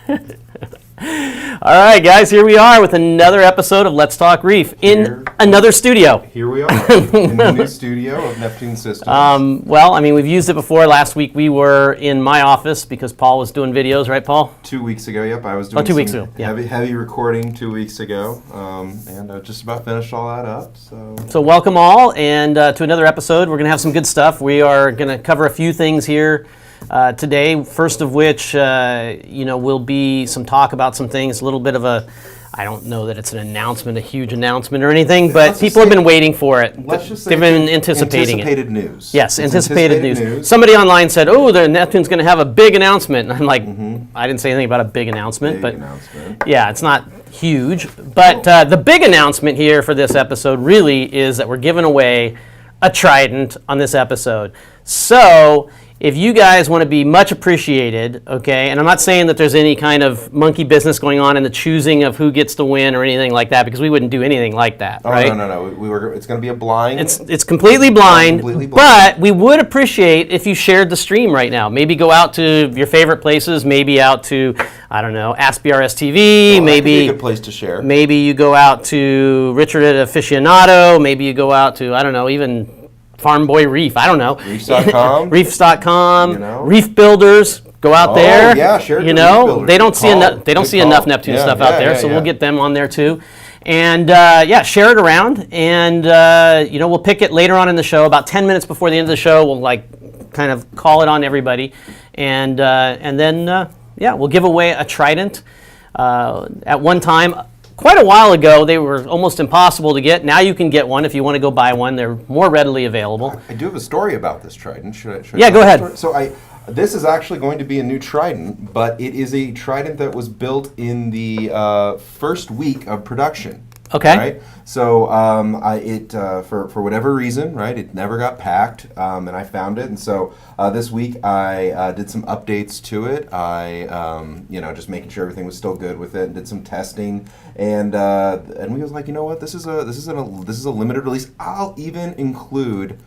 All right, guys, here we are with another episode of Let's Talk Reef in another studio. Here we are in the new studio of Neptune Systems. Well, I mean, we've used it before. Last week we were in my office because Paul was doing videos, right, Paul? 2 weeks ago, yep. I was doing 2 weeks ago. Yeah. heavy recording 2 weeks ago, and I just about finished all that up. So welcome all, and to another episode. We're going to have some good stuff. We are going to cover a few things here today, first of which, will be some talk about some things, a little bit of a, I don't know that it's an announcement, a huge announcement or anything, but people have been waiting for it. Let's just say they've been anticipating anticipated news. Yes, anticipated news. Somebody online said, oh, the Neptune's going to have a big announcement. And I'm like, I didn't say anything about a big announcement. Yeah, it's not huge. But the big announcement here for this episode really is that we're giving away a Trident on this episode. So if you guys want to be much appreciated, okay, and I'm not saying that there's any kind of monkey business going on in the choosing of who gets to win or anything like that, because we wouldn't do anything like that, right? No. It's going to be a blind. It's completely blind, but we would appreciate if you shared the stream right now. Maybe go out to your favorite places, maybe out to, I don't know, Ask BRS TV, maybe. That could be a good place to share. Maybe you go out to Richard Aficionado, maybe you go out to, I don't know, even Farm Boy Reef, I don't know. Reefs.com. Reefs.com. Reef Builders, go out there. Yeah, share it. They don't see enough Neptune stuff out there, so we'll get them on there too. And share it around, and we'll pick it later on in the show. About 10 minutes before the end of the show, we'll kind of call it on everybody, and then we'll give away a Trident. At one time, quite a while ago, they were almost impossible to get. Now you can get one if you want to go buy one. They're more readily available. I do have a story about this Trident. Should I yeah, go ahead. So this is actually going to be a new Trident, but it is a Trident that was built in the first week of production. Okay. Right? So for whatever reason, right, it never got packed, and I found it, and so this week I did some updates to it. I just making sure everything was still good with it, and did some testing, and we was like, you know what, this is a limited release. I'll even include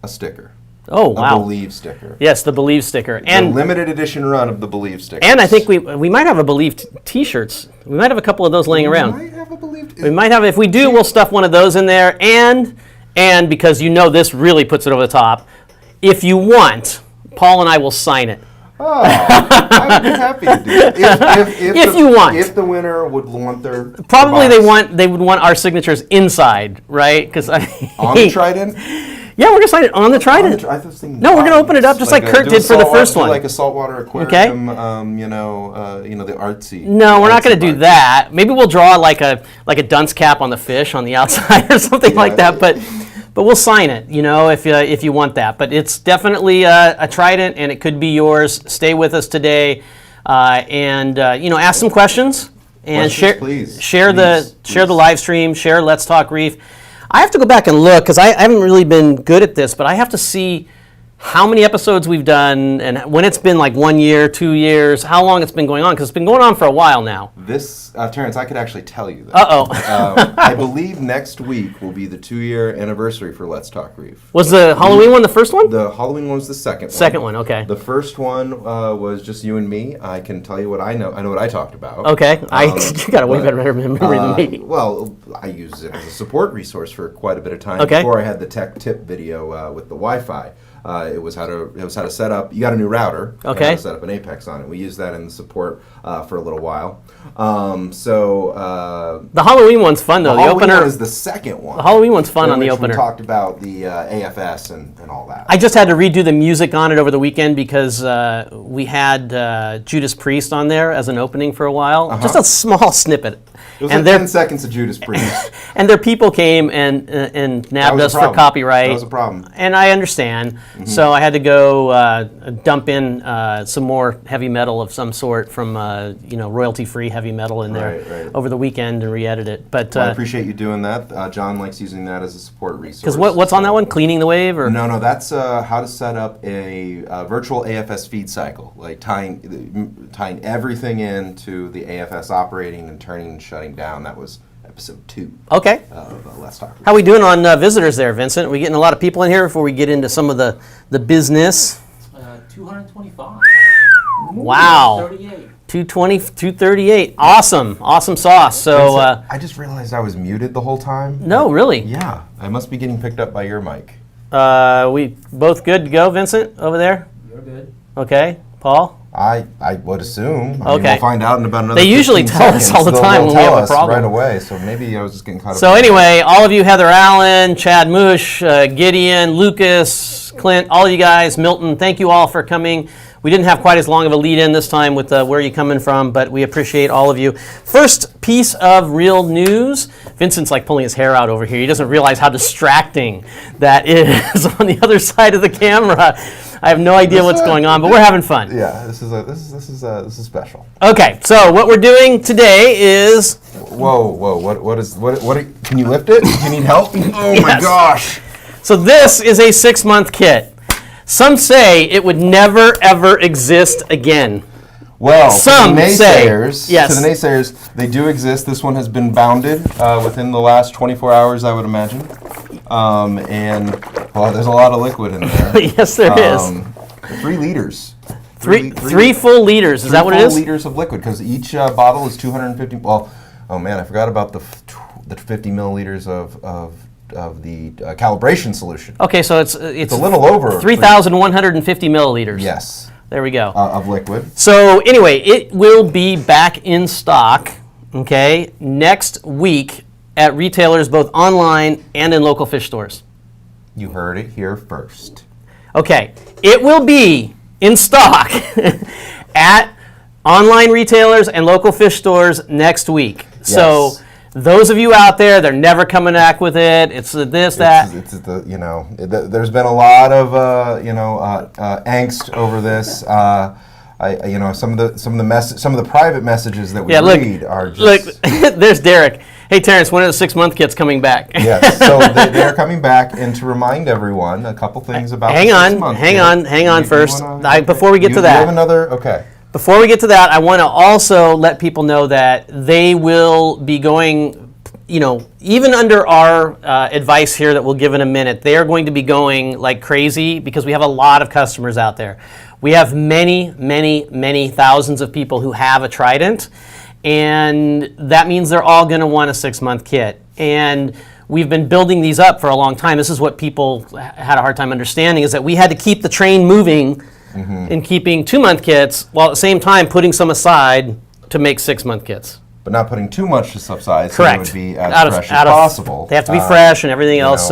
a sticker. Oh, wow. A Believe sticker. Yes, the Believe sticker. And the limited edition run of the Believe stickers. And I think we might have a Believe t-shirts. We might have a couple of those laying around. We might have a Believe. We might have. If we do, we'll stuff one of those in there. And because this really puts it over the top, if you want, Paul and I will sign it. Oh, I'd be happy to do it. If you want. If the winner would want their probably they would want our signatures inside, right? Because on the Trident. Yeah, we're going to sign it on the Trident. No, we're going to open it up just like Kurt did for the first one. Like a saltwater aquarium, the artsy. No, we're not going to do that. Maybe we'll draw like a dunce cap on the fish on the outside or something like that. But we'll sign it, if you want that. But it's definitely a Trident, and it could be yours. Stay with us today, and ask some questions and share the live stream. Share Let's Talk Reef. I have to go back and look because I haven't really been good at this, but I have to see how many episodes we've done and when it's been like 1 year, 2 years, how long it's been going on, because it's been going on for a while now. This, Terence, I could actually tell you that. Uh-oh. I believe next week will be the 2-year anniversary for Let's Talk Reef. Was the Halloween one the first one? The Halloween one was the second one. Second one, okay. The first one was just you and me. I can tell you what I know. I know what I talked about. Okay. You got a way better memory than me. Well, I use it as a support resource for quite a bit of time. Okay. Before I had the tech tip video with the Wi-Fi. It was how to set up. You got a new router. Okay. How to set up an Apex on it. We used that in the support for a little while. The Halloween one's fun though. The Halloween one is the second one. The Halloween one's fun on the opener. We talked about the AFS and all that. I just had to redo the music on it over the weekend because we had Judas Priest on there as an opening for a while. Just a small snippet. It was 10 seconds of Judas Priest. And their people came and nabbed us for copyright. That was a problem. And I understand. Mm-hmm. So I had to go dump in some more heavy metal of some sort from royalty-free heavy metal in there over the weekend and re-edit it. But I appreciate you doing that. John likes using that as a support resource. Because what's on that one? Cleaning the wave? Or? No, that's how to set up a virtual AFS feed cycle, like tying everything into the AFS operating and turning and shutting down. That was episode 2. Okay. Let's talk. How are we doing on visitors there, Vincent? Are we getting a lot of people in here before we get into some of the business? 225. Wow. 38. 220, 238. Awesome sauce. So I just realized I was muted the whole time. no, really. Yeah, I must be getting picked up by your mic. We both good to go, Vincent, over there? You're good. Okay, Paul? I would assume. I mean, Okay. we'll find out in about another They usually 15 tell us seconds. all the time They'll when we tell have a us problem. right away, so maybe I was just getting caught up. So anyway, all of you, Heather Allen, Chad Mush, Gideon, Lucas, Clint, all you guys, Milton, thank you all for coming. We didn't have quite as long of a lead-in this time with where you coming from, but we appreciate all of you. First piece of real news. Vincent's like pulling his hair out over here. He doesn't realize how distracting that is on the other side of the camera. I have no idea what's going on, but we're having fun. Yeah, this is special. Okay, so what we're doing today is Whoa, what can you lift it? Do you need help? Oh my Yes. gosh. So this is a 6-month kit. Some say it would never, ever exist again. Well, Some to the say, naysayers, yes. to the naysayers, they do exist. This one has been bounded within the last 24 hours, I would imagine. And, well, there's a lot of liquid in there. Yes, there is. 3 liters. Three full liters. Is that what it is? 3 liters of liquid, because each bottle is 250. Well, oh man, I forgot about the 50 milliliters of the calibration solution. Okay, so it's It's a little over 3,150 milliliters. Yes, There we go. of liquid. So anyway, it will be back in stock, okay, next week at retailers both online and in local fish stores. You heard it here first. Okay, it will be in stock at online retailers and local fish stores next week. So Yes. those of you out there, they're never coming back with it. It's this, that. It's the there's been a lot of angst over this. Some of the private messages that we read are just Look, there's Derek. Hey, Terence, when are the 6-month kits coming back? Yes, so they're coming back, and to remind everyone a couple things about Hang the on, 6-month hang kit. on, hang on You first. wanna- Before we get to You that. have another, okay. Before we get to that, I want to also let people know that they will be going, even under our advice here that we'll give in a minute, they are going to be going like crazy because we have a lot of customers out there. We have many, many, many thousands of people who have a Trident, and that means they're all going to want a 6-month kit. And we've been building these up for a long time. This is what people had a hard time understanding, is that we had to keep the train moving in keeping 2-month kits, while at the same time putting some aside to make 6-month kits. But not putting too much to subside, Correct. so it would be as fresh as possible. They have to be fresh and everything else.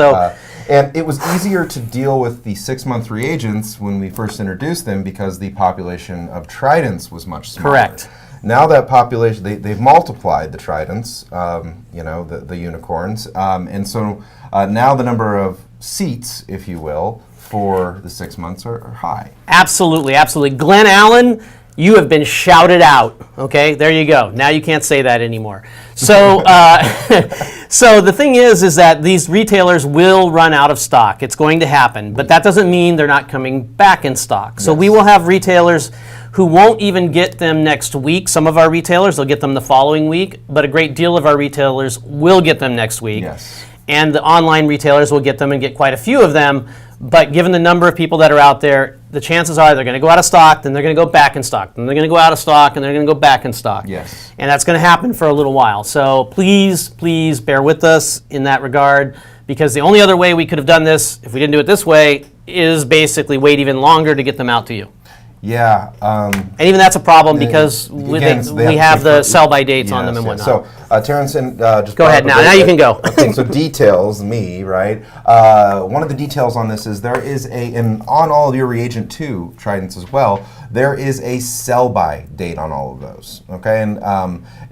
And it was easier to deal with the 6-month reagents when we first introduced them because the population of Tridents was much smaller. Correct. Now that population, they've multiplied the Tridents, the unicorns, and so now the number of seats, if you will, for the 6 months are high. Absolutely, absolutely. Glenn Allen, you have been shouted out. Okay, there you go. Now you can't say that anymore. So, so the thing is that these retailers will run out of stock. It's going to happen, but that doesn't mean they're not coming back in stock. So we will have retailers who won't even get them next week. Some of our retailers, they'll get them the following week, but a great deal of our retailers will get them next week. Yes. And the online retailers will get them and get quite a few of them. But given the number of people that are out there, the chances are they're going to go out of stock, then they're going to go back in stock, then they're going to go out of stock, and they're going to go back in stock. Yes. And that's going to happen for a little while. So please, please bear with us in that regard, because the only other way we could have done this, if we didn't do it this way, is basically wait even longer to get them out to you. Yeah. And even that's a problem because we have the sell-by dates on them and whatnot. So, Terence, and just Go ahead now. Now you can go. Okay, so details, right? One of the details on this is there is and on all of your Reagent 2 Tridents as well, there is a sell-by date on all of those, okay?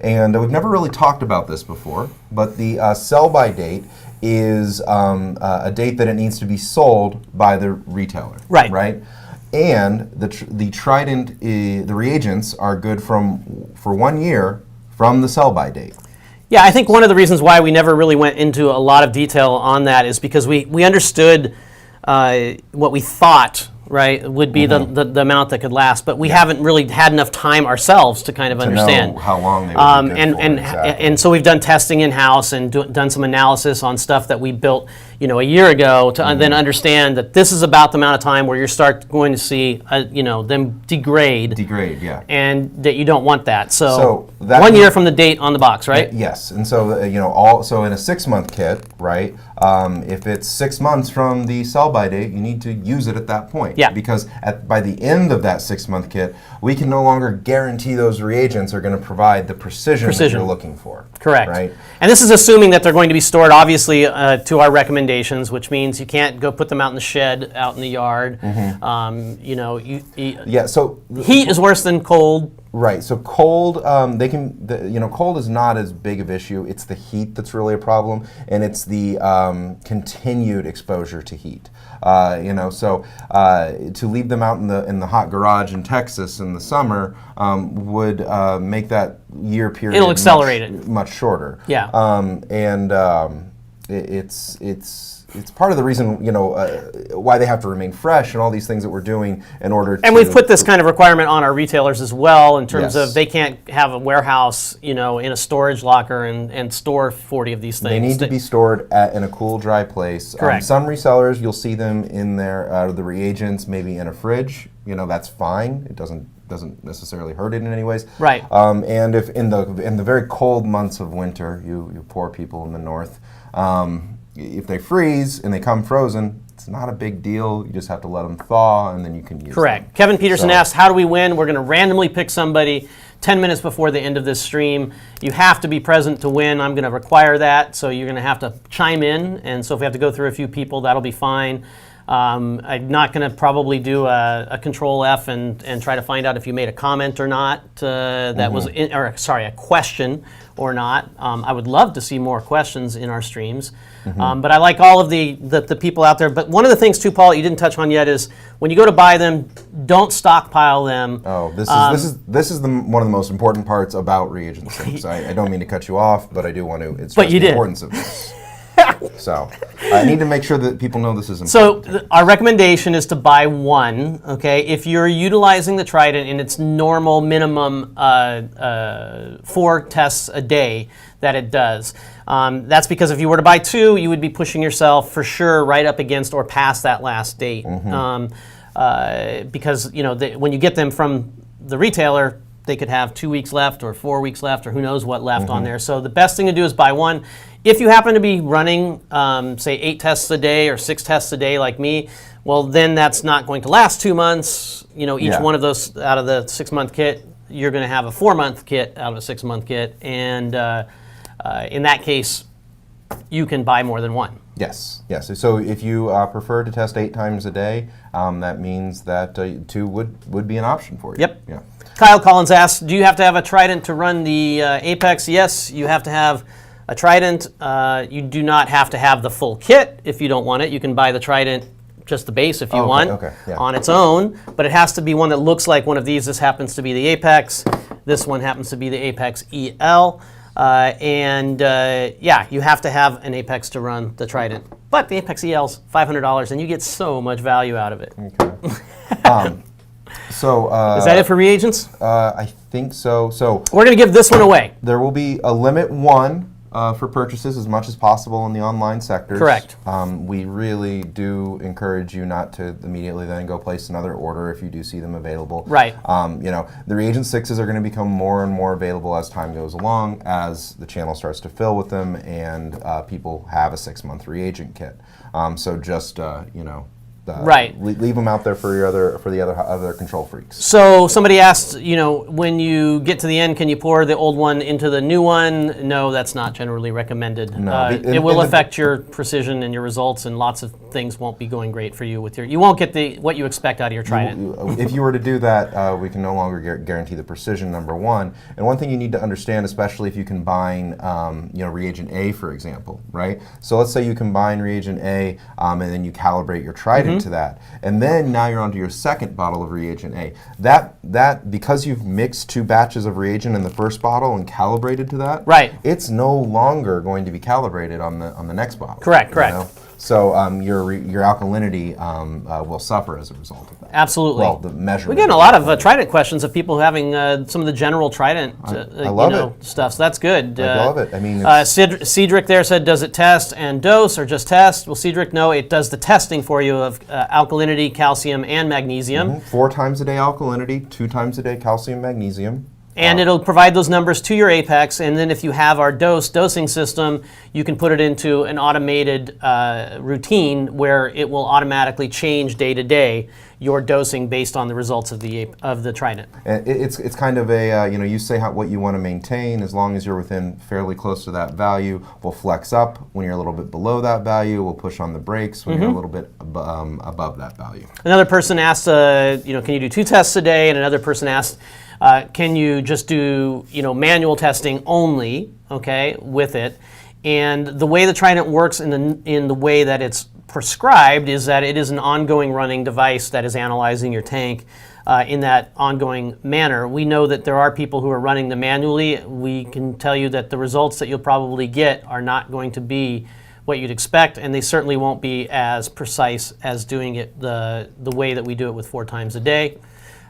And we've never really talked about this before, but the sell-by date is a date that it needs to be sold by the retailer. Right? And the Trident, the reagents are good for 1 year from the sell-by date. Yeah, I think one of the reasons why we never really went into a lot of detail on that is because we understood what we thought, right, would be the amount that could last, but we haven't really had enough time ourselves to kind of understand know how long they would be good for, exactly. And so we've done testing in-house and done some analysis on stuff that we built a year ago to then understand that this is about the amount of time where you start going to see, them degrade. Degrade, yeah. And that you don't want that. So that 1 year from the date on the box, right? Yes, and so so in a 6-month kit, right? If it's 6 months from the sell-by date, you need to use it at that point. Yeah. Because by the end of that 6-month kit, we can no longer guarantee those reagents are going to provide the precision that you're looking for. Correct. Right. And this is assuming that they're going to be stored, obviously, to our recommendations, which means you can't go put them out in the shed, out in the yard. So heat is worse than cold. Right. So cold, cold is not as big of an issue. It's the heat that's really a problem, and it's the continued exposure to heat. To leave them out in the hot garage in Texas in the summer would make that year period. It'll accelerate it much shorter. Yeah. It's part of the reason, why they have to remain fresh and all these things that we're doing in order to... And we've put this kind of requirement on our retailers as well in terms Yes. of they can't have a warehouse, in a storage locker and store 40 of these things. They need to be stored in a cool, dry place. Correct. Some resellers, you'll see them in the reagents, maybe in a fridge. That's fine. It doesn't necessarily hurt it in any ways. Right. And if in the very cold months of winter, you poor people in the north, if they freeze and they come frozen, it's not a big deal. You just have to let them thaw, and then you can use Correct. them. Kevin Peterson asked, how do we win? We're going to randomly pick somebody 10 minutes before the end of this stream. You have to be present to win. I'm going to require that, so you're going to have to chime in. And so if we have to go through a few people, that'll be fine. I'm not going to probably do a Control F and try to find out if you made a comment or not. That was a question or not. I would love to see more questions in our streams. But I like all of the people out there. But one of the things too, Paul, you didn't touch on yet is when you go to buy them, don't stockpile them. Oh, this is one of the most important parts about reagent sinks. I don't mean to cut you off, but I do want to stress the importance of this. So I need to make sure that people know this is important. So our recommendation is to buy one, okay? If you're utilizing the TRIDENT in its normal minimum 4 tests a day that it does. That's because if you were to buy 2, you would be pushing yourself for sure right up against or past that last date. Because when you get them from the retailer, they could have 2 weeks left or 4 weeks left or who knows what left on there. So the best thing to do is buy one. If you happen to be running, say, 8 tests a day or 6 tests a day like me, well, then that's not going to last 2 months. Each one of those out of the 6-month kit, you're going to have a 4-month kit out of a 6-month kit. And in that case, you can buy more than one. Yes. So if you prefer to test 8 times a day, that means that 2 would be an option for you. Yep. Yeah. Kyle Collins asks, do you have to have a TRIDENT to run the Apex? Yes, you have to have a TRIDENT. You do not have to have the full kit if you don't want it. You can buy the TRIDENT, just the base if you want, on its own. But it has to be one that looks like one of these. This happens to be the Apex. This one happens to be the Apex EL. You have to have an Apex to run the TRIDENT. But the Apex EL's $500, and you get so much value out of it. Okay. Is that it for reagents? I think so. So we're going to give this one away. There will be a limit 1 for purchases as much as possible in the online sectors. Correct. We really do encourage you not to immediately then go place another order if you do see them available. Right. The reagent 6s are going to become more and more available as time goes along, as the channel starts to fill with them, and people have a 6-month reagent kit. So just leave them out there for the other control freaks. So somebody asked, when you get to the end, can you pour the old one into the new one? No, that's not generally recommended. No, it will affect your precision and your results, and lots of things won't be going great for you with you won't get what you expect out of your TRIDENT. If you were to do that, we can no longer guarantee the precision, number 1. And one thing you need to understand, especially if you combine, reagent A, for example, right? So let's say you combine reagent A, and then you calibrate your TRIDENT to that, and then now you're onto your second bottle of reagent A. That because you've mixed 2 batches of reagent in the first bottle and calibrated to that, right? It's no longer going to be calibrated on the next bottle. Correct. So your alkalinity will suffer as a result of that. Absolutely. Well, the measurement. We're getting a lot of Trident questions of people having some of the general Trident I love stuff, so that's good. I love it. I mean, Cedric there said, does it test and dose or just test? Well, Cedric, no, it does the testing for you of alkalinity, calcium, and magnesium. 4 times a day alkalinity, 2 times a day calcium, magnesium. And it'll provide those numbers to your Apex, and then if you have our dosing system, you can put it into an automated routine where it will automatically change day to day your dosing based on the results of the Trident. And it's kind of a, you say what you want to maintain. As long as you're within fairly close to that value, we'll flex up. When you're a little bit below that value, we'll push on the brakes when you're a little bit above that value. Another person asked, can you do 2 tests a day? And another person asked, can you just do manual testing only, okay, with it? And the way the Trident works in the way that it's prescribed is that it is an ongoing running device that is analyzing your tank in that ongoing manner. We know that there are people who are running them manually. We can tell you that the results that you'll probably get are not going to be what you'd expect, and they certainly won't be as precise as doing it the way that we do it with 4 times a day.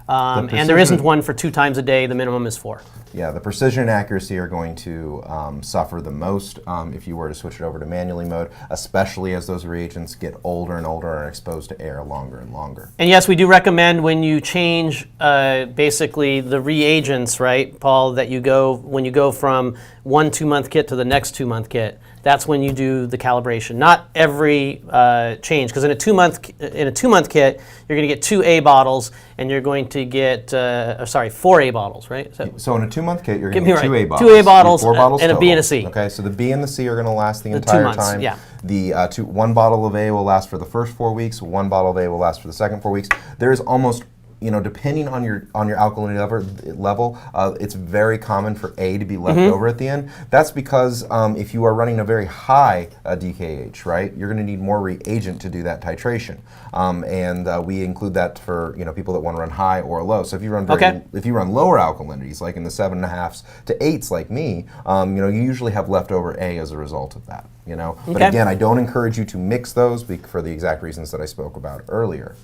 And there isn't one for 2 times a day. The minimum is 4. Yeah, the precision and accuracy are going to suffer the most if you were to switch it over to manually mode, especially as those reagents get older and older and are exposed to air longer and longer. And yes, we do recommend when you change basically the reagents, right, Paul, that when you go from one 2-month kit to the next 2-month kit, that's when you do the calibration. Not every change, because in a 2-month kit, you're going to get 2 A bottles, and you're going to get 4 A bottles, right? So in a 2-month kit, you're going to get 2 A bottles. 2 A bottles, 4 bottles and total. a B and a C. Okay, so the B and the C are going to last the entire 2 months, time. yeah. The 1 bottle of A will last for the first 4 weeks. 1 bottle of A will last for the second 4 weeks. There is almost, depending on your alkalinity level, it's very common for A to be left over at the end. That's because if you are running a very high DKH, right, you're going to need more reagent to do that titration, and we include that for people that want to run high or low. So if you run if you run lower alkalinities, like in the 7.5s to 8s, like me, you usually have leftover A as a result of that. But again, I don't encourage you to mix those for the exact reasons that I spoke about earlier.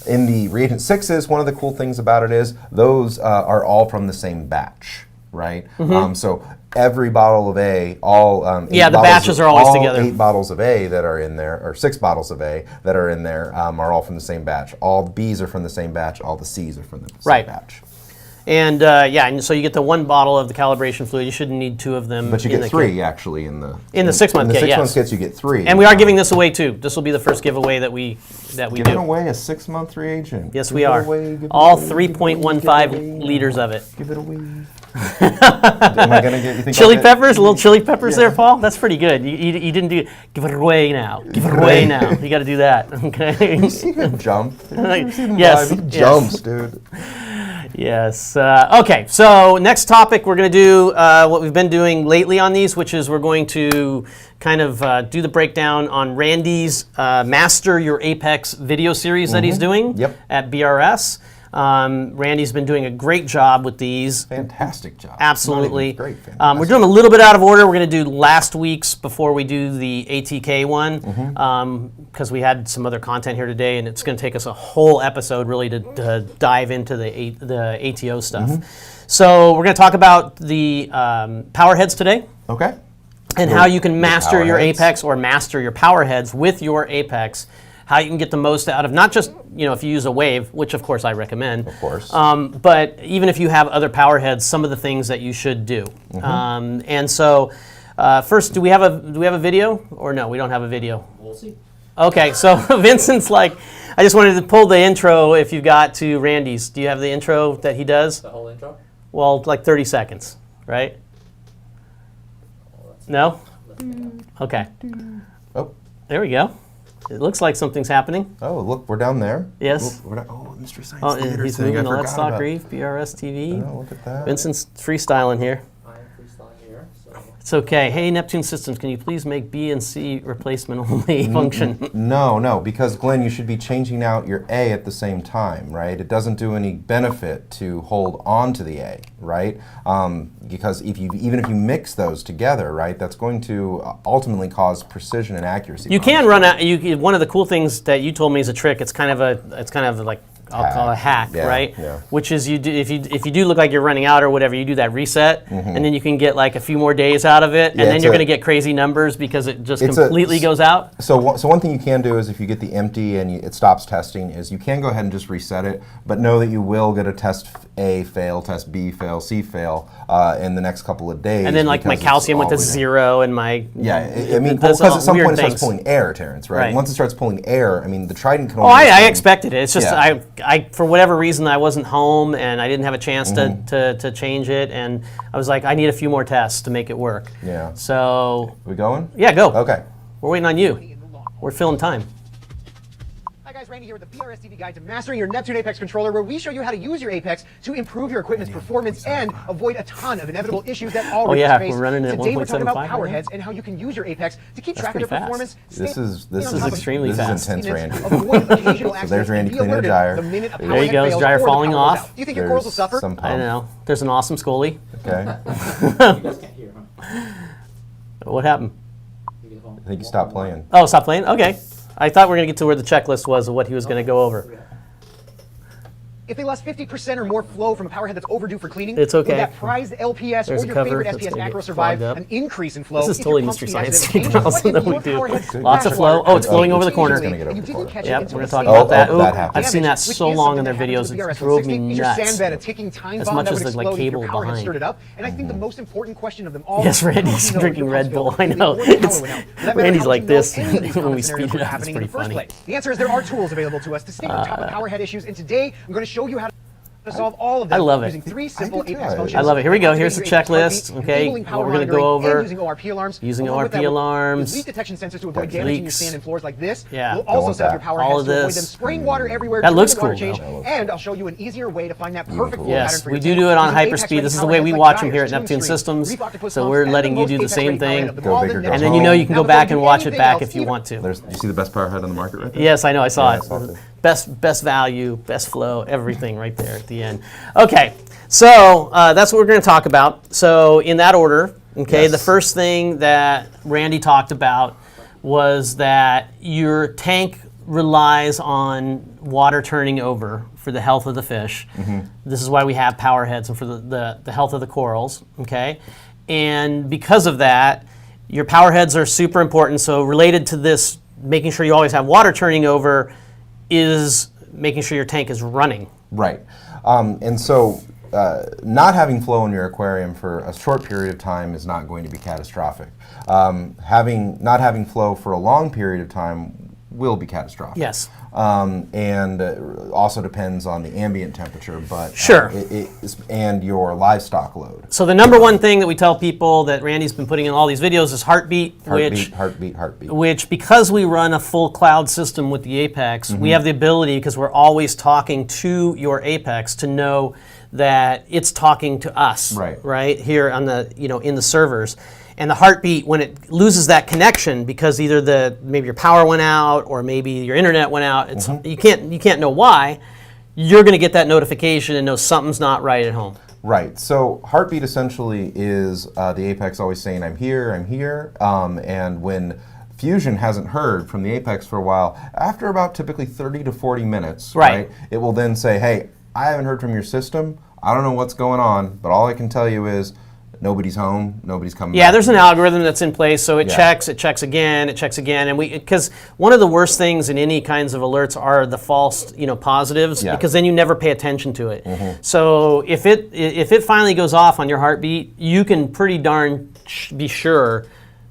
In the Reagent 6s, one of the cool things about it is those are all from the same batch, right? So every bottle of A, the batches are always together. 8 bottles of A that are in there, or 6 bottles of A that are in there, are all from the same batch. All the Bs are from the same batch. All the Cs are from the same batch. And and so you get the 1 bottle of the calibration fluid. You shouldn't need 2 of them. But you get 3 actually in the 6-month kit. In the 6-month kits, you get 3. And we are giving this away too. This will be the first giveaway that we do. Giving away a 6-month reagent. Yes, we are. All 3.15 liters of it. Give it away. Am I gonna get you think chili peppers? A little chili peppers there, Paul. That's pretty good. You didn't do. Give it away now. Give it away now. You got to do that. Okay. You see him jump? Yes. He jumps, dude. Yes. Okay, so next topic, we're going to do what we've been doing lately on these, which is we're going to kind of do the breakdown on Randy's Master Your Apex video series that he's doing at BRS. Randy's been doing a great job with these. Fantastic job. Absolutely. Great, fantastic. We're doing a little bit out of order. We're going to do last week's before we do the ATK one, because we had some other content here today, and it's going to take us a whole episode really to dive into the ATO stuff. So we're going to talk about the powerheads today. Okay. And how you can master your Apex or master your powerheads with your Apex. How you can get the most out of not just if you use a wave, which of course I recommend, of course, but even if you have other power heads, some of the things that you should do. And so, first, do we have a video or no? We don't have a video. We'll see. Okay, so Vincent's like, I just wanted to pull the intro if you got to Randy's. Do you have the intro that he does? The whole intro? Well, like 30 seconds, right? No? Okay. Oh, there we go. It looks like something's happening. Oh, look, we're down there. Yes. Mystery Science Oh, Theater he's thing. moving to I Let's forgot Talk about. Reef, BRS TV. Oh, look at that. Vincent's freestyling here. I am freestyling here. So. It's okay. Hey, Neptune Systems, can you please make B and C replacement only function? No, because Glenn, you should be changing out your A at the same time, right? It doesn't do any benefit to hold on to the A, right? Because even if you mix those together, right, that's going to ultimately cause precision and accuracy. You can run out. One of the cool things that you told me is a trick. It's kind of like, I'll call it a hack, right? Yeah. Which is if you do look like you're running out or whatever, you do that reset, and then you can get like a few more days out of it, and then you're going to get crazy numbers because it just completely goes out. So one thing you can do is if you get the empty and it stops testing, is you can go ahead and just reset it, but know that you will get a test A fail, test B fail, C fail in the next couple of days. And then like my calcium went to 0, and my I mean because at some point it starts pulling air, Terence, right? Once it starts pulling air, I mean the Trident can. I expected it. It's just I for whatever reason I wasn't home and I didn't have a chance to change it, and I was like, I need a few more tests to make it work. Yeah. So we going? Yeah, go. Okay. We're waiting on you. We're filling time. Hi guys, Randy here with the PRS TV Guide to Mastering Your Neptune Apex Controller, where we show you how to use your Apex to improve your equipment's performance and avoid a ton of inevitable issues that all riggers face. We're running at 1.75. Today we're talking about powerheads and how you can use your Apex to keep track of your performance. This is extremely fast. This is intense, Randy. Avoid occasional So there's Randy cleaning the gyre. There you go, gyre falling off. Do you think your corals will suffer? I don't know. There's an awesome Scully. Okay. You guys can't hear, huh? What happened? I think you stopped playing. Oh, stop playing? Okay. I thought we were going to get to where the checklist was of what he was going to go over. If they lost 50% or more flow from a powerhead that's overdue for cleaning, it's okay. would that prized LPS There's or your favorite SPS macro survive an increase in flow? This is totally Mystery Science Theater that we do. Lots Lots of flow. Oh, it's flowing over the corner. Yep, we're going to talk about that. That happened. I've seen that so long in their videos, it drove me nuts. As much as the like cable behind. And I think the most important question of them all. Yes, Randy's drinking Red Bull. I know. Randy's like this when we speed it up. It's pretty funny. The answer is there are tools available to us to stay on top of powerhead issues, and today I'm going to show you how to solve all of them. I love it. Using 3 simple Apex functions. I love it. Here we go. Here's the checklist. Okay, what we're going to go over. Using ORP alarms. Using ORP alarms. Leak detection sensors to avoid damaging your sand and floors like this. Yeah. We'll also set up your power heads to avoid them spraying water everywhere. That looks cool. And I'll show you an easier way to find that perfect flow pattern for your we do it on hyperspeed. This is the way we watch them here at Neptune Systems. So we're letting you do the same thing. Go big or go and then you can go back and watch it back if you want to. You see the best power head on the market right there? Yes, I know. I saw it. Best value, best flow, everything right there at the end. Okay, so that's what we're going to talk about. So in that order, okay, the first thing that Randy talked about was that your tank relies on water turning over for the health of the fish. This is why we have power heads and for the health of the corals, okay? And because of that, your power heads are super important. So related to this, making sure you always have water turning over is making sure your tank is running. Right. And so not having flow in your aquarium for a short period of time is not going to be catastrophic. Not having flow for a long period of time will be catastrophic. Yes. And also depends on the ambient temperature, but sure. And your livestock load. So the number one thing that we tell people that Randy's been putting in all these videos is heartbeat. Heartbeat. Which, because we run a full cloud system with the Apex, we have the ability, because we're always talking to your Apex, to know that it's talking to us. Right here on the in the servers. And the heartbeat, when it loses that connection, because either maybe your power went out or maybe your internet went out, you can't know why. You're going to get that notification and know something's not right at home. Right. So heartbeat essentially is the Apex always saying, "I'm here, I'm here," and when Fusion hasn't heard from the Apex for a while, after about typically 30 to 40 minutes, right, it will then say, "Hey, I haven't heard from your system. I don't know what's going on, but all I can tell you is nobody's home, nobody's coming back." Yeah, there's an algorithm that's in place, so it checks again, and because one of the worst things in any kinds of alerts are the false, positives, because then you never pay attention to it. So if it finally goes off on your heartbeat, you can pretty darn be sure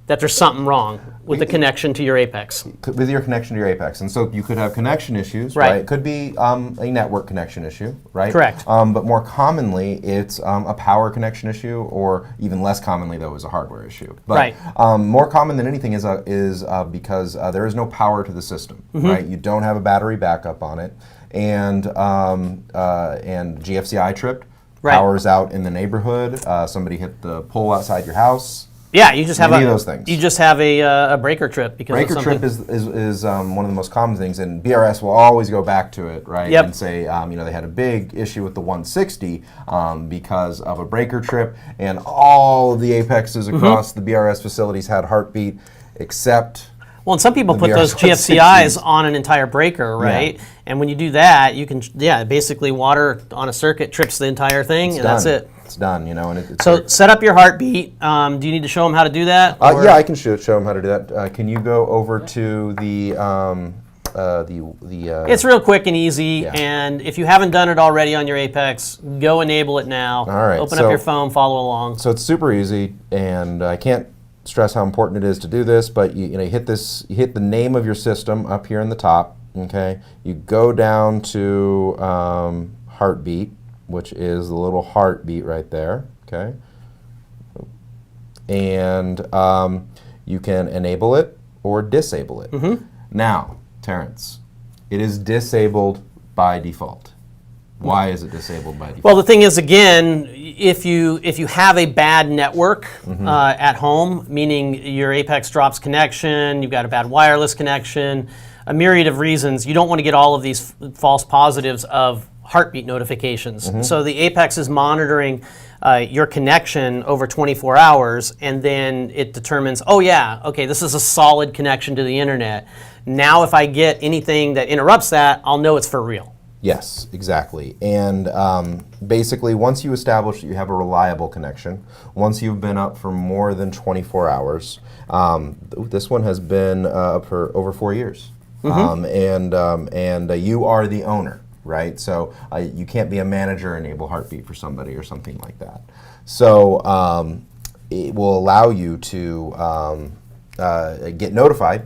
that there's something wrong with the connection to your Apex. With your connection to your Apex. And so you could have connection issues, right? It could be a network connection issue, right? Correct. But more commonly, it's a power connection issue, or even less commonly, though, is a hardware issue. But more common than anything is because there is no power to the system, right? You don't have a battery backup on it, and GFCI tripped. Power's out in the neighborhood. Somebody hit the pole outside your house. Yeah, you just have Any of those things. You just have a breaker trip because Breaker of something. trip is one of the most common things, and BRS will always go back to it, right? Yep. And say, they had a big issue with the 160 because of a breaker trip, and all of the apexes across the BRS facilities had heartbeat, except. Well, and some people the put those BRS GFCIs on an entire breaker, right? And when you do that, you can, basically water on a circuit trips the entire thing, and that's it. It's done, and it's So set up your heartbeat. Do you need to show them how to do that? yeah, I can show them how to do that. Can you go over to the It's real quick and easy, Yeah. and if you haven't done it already on your Apex, go enable it now. All right, Open up your phone, follow along. So it's super easy, and I can't stress how important it is to do this, but you hit the name of your system up here in the top, okay? You go down to heartbeat, which is the little heartbeat right there, okay? And you can enable it or disable it. Now, Terence, it is disabled by default. Why is it disabled by default? Well, the thing is, again, if you have a bad network at home, meaning your Apex drops connection, you've got a bad wireless connection, a myriad of reasons, you don't want to get all of these false positives of heartbeat notifications. So the Apex is monitoring your connection over 24 hours, and then it determines, oh yeah, okay, this is a solid connection to the internet. Now if I get anything that interrupts that, I'll know it's for real. Yes, exactly. And basically, once you establish that you have a reliable connection, once you've been up for more than 24 hours, this one has been up for over 4 years, and you are the owner, right? So you can't be a manager and enable heartbeat for somebody or something like that. So it will allow you to get notified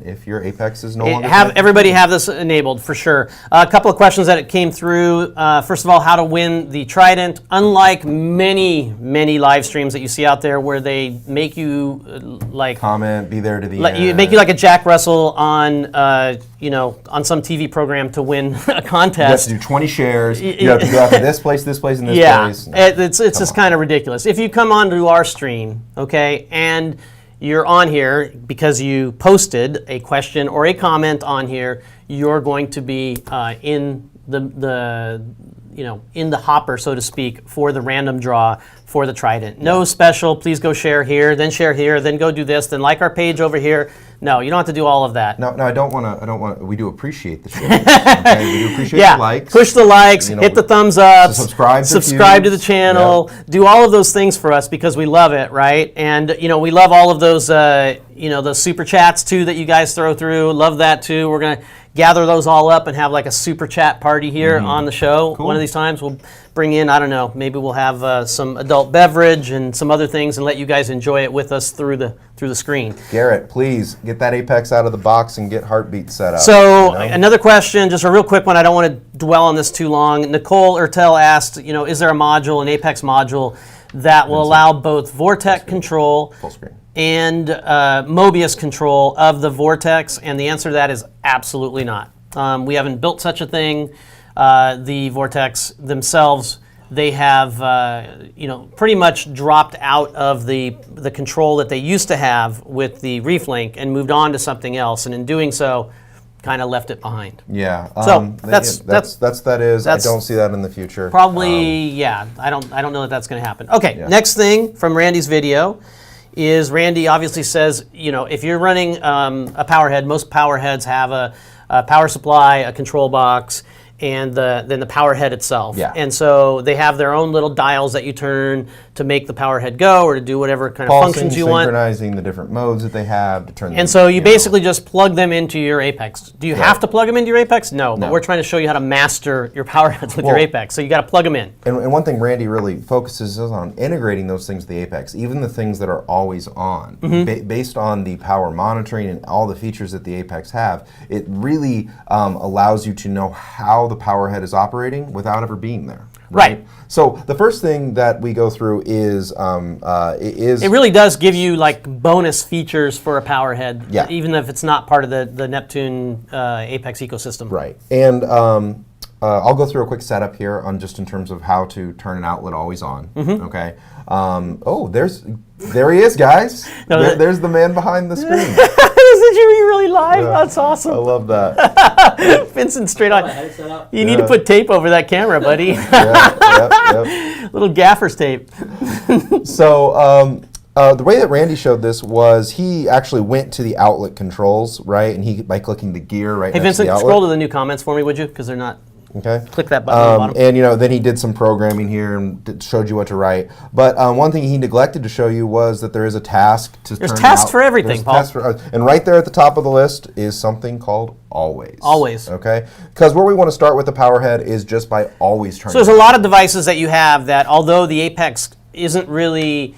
if your Apex is no longer connected. Everybody have this enabled for sure. A couple of questions that came through. First of all, how to win the Trident. Unlike many live streams that you see out there where they make you comment, be there to the end. You make you like a Jack Russell on on some TV program to win a contest. You have to do 20 shares. You have to go out to this place, and this place. It's just kind of ridiculous. If you come onto our stream, okay, and you're on here because you posted a question or a comment on here, you're going to be in the hopper, so to speak, for the random draw for the Trident. No special, please go share here, then go do this, then like our page over here. No, you don't have to do all of that. No, I don't want to. We do appreciate the shares. Okay? We do appreciate the likes. Push the likes, hit the thumbs up, subscribe to the channel, do all of those things for us because we love it, right? And we love all of those those super chats too that you guys throw through. Love that too. We're gonna gather those all up and have like a super chat party here on the show. Cool. One of these times we'll bring in, I don't know, maybe we'll have some adult beverage and some other things and let you guys enjoy it with us through the screen. Garrett, please get that Apex out of the box and get heartbeat set up. So another question, just a real quick one. I don't want to dwell on this too long. Nicole Ertel asked, is there a module, an Apex module, that will allow both Vortex control and Mobius control of the Vortex? And the answer to that is absolutely not. We haven't built such a thing. The Vortex themselves, they have pretty much dropped out of the control that they used to have with the ReefLink and moved on to something else, and in doing so, kind of left it behind. Yeah. So I don't see that in the future. Probably, I don't know that that's going to happen. Okay, next thing from Randy's video is Randy obviously says, if you're running a powerhead, most powerheads have a power supply, a control box, and then the power head itself. Yeah. And so they have their own little dials that you turn to make the power head go or to do whatever kind of functions you want. Synchronizing the different modes that they have to turn them. And so you basically just plug them into your Apex. Do you have to plug them into your Apex? No, but we're trying to show you how to master your power heads with your Apex. So you got to plug them in. And one thing Randy really focuses is on integrating those things to the Apex, even the things that are always on. Based on the power monitoring and all the features that the Apex have, it really allows you to know how the power head is operating without ever being there. Right. So the first thing that we go through is it really does give you like bonus features for a power head, even if it's not part of the Neptune Apex ecosystem. Right. And I'll go through a quick setup here on just in terms of how to turn an outlet always on. Okay. There he is, guys. No, there's the man behind the screen. Isn't you really live? Yeah. That's awesome. I love that. Vincent straight on. I had it set up. You need to put tape over that camera, buddy. Yep. Little gaffer's tape. So the way that Randy showed this was he actually went to the outlet controls, right? And he by clicking the gear right Hey, next to Vincent, the outlet. scroll to the new comments for me, would you? Because they're not. Okay. Click that button on the bottom. And then he did some programming here and showed you what to write. But one thing he neglected to show you was that there is a task to There's turn tasks out. for everything, There's Paul. tasks and right there at the top of the list is something called always. Always. Okay. Because where we want to start with the power head is just by always turning. So there's a lot of devices that you have that, although the Apex isn't really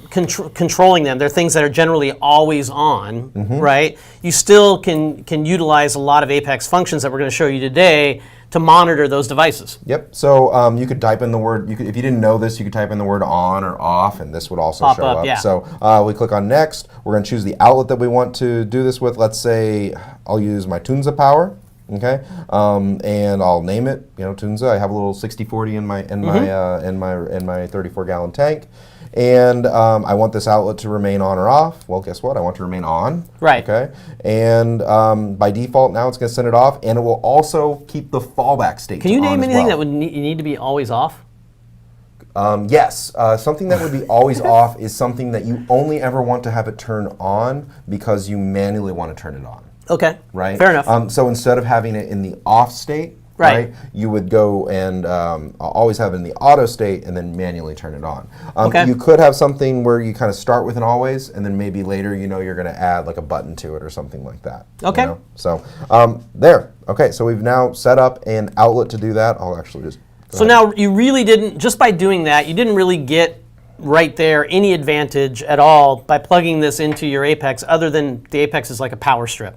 controlling them, they're things that are generally always on, right? You still can utilize a lot of Apex functions that we're going to show you today to monitor those devices. Yep. So you could type in the word. If you didn't know this, you could type in the word on or off, and this would also Pop show up, up. yeah. So we click on next. We're going to choose the outlet that we want to do this with. Let's say I'll use my Tunza power. Okay. And I'll name it. Tunza. I have a little 6040 in my 34-gallon tank. And I want this outlet to remain on or off. Well, guess what? I want it to remain on. Right. Okay. And by default, now it's going to send it off, and it will also keep the fallback state. Can you name anything that would? you need to be always off? Yes. Something that would be always off is something that you only ever want to have it turn on because you manually want to turn it on. Okay. Right. Fair enough. So instead of having it in the off state. Right. You would go and always have it in the auto state and then manually turn it on. Okay. You could have something where you kind of start with an always and then maybe later you're going to add like a button to it or something like that. Okay. So there. Okay, so we've now set up an outlet to do that. I'll actually just go ahead. Now you really didn't, just by doing that, you didn't really get right there any advantage at all by plugging this into your Apex other than the Apex is like a power strip.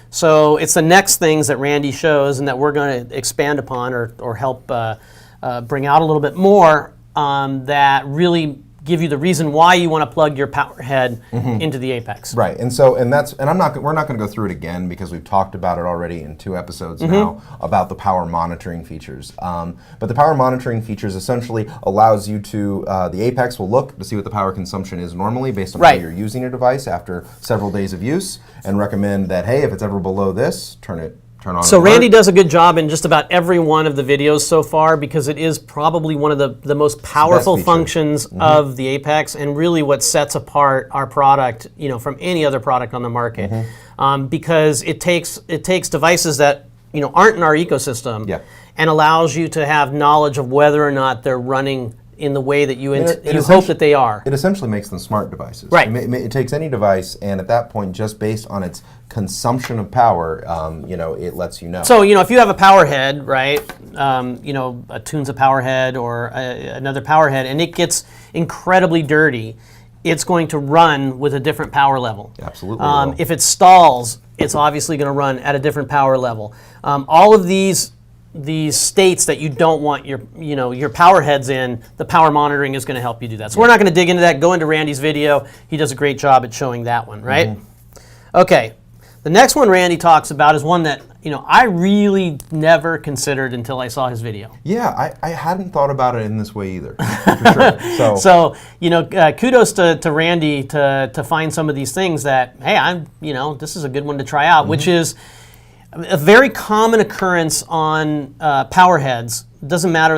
So it's the next things that Randy shows and that we're going to expand upon or help bring out a little bit more that really give you the reason why you want to plug your power head into the Apex. we're not going to go through it again because we've talked about it already in 2 episodes now about the power monitoring features. But the power monitoring features essentially allows you to the Apex will look to see what the power consumption is normally based on how you're using your device after several days of use and recommend that hey, if it's ever below this, turn on. So Randy does a good job in just about every one of the videos so far because it is probably one of the most powerful functions of the Apex and really what sets apart our product, from any other product on the market. Because it takes devices that aren't in our ecosystem and allows you to have knowledge of whether or not they're running in the way that you hope that they are. It essentially makes them smart devices. Right. It takes any device, and at that point, just based on its consumption of power, it lets you know. So, if you have a power head, right, a Tunza power head or another power head, and it gets incredibly dirty, it's going to run with a different power level. Absolutely. If it stalls, it's obviously going to run at a different power level. All of these states that you don't want your power heads in, the power monitoring is going to help you do that. So we're not going to dig into that. Go into Randy's video. He does a great job at showing that one, right? Okay. The next one Randy talks about is one that I really never considered until I saw his video. Yeah, I hadn't thought about it in this way either, for sure. So kudos to Randy to find some of these things that hey, this is a good one to try out, which is a very common occurrence on power heads. Doesn't matter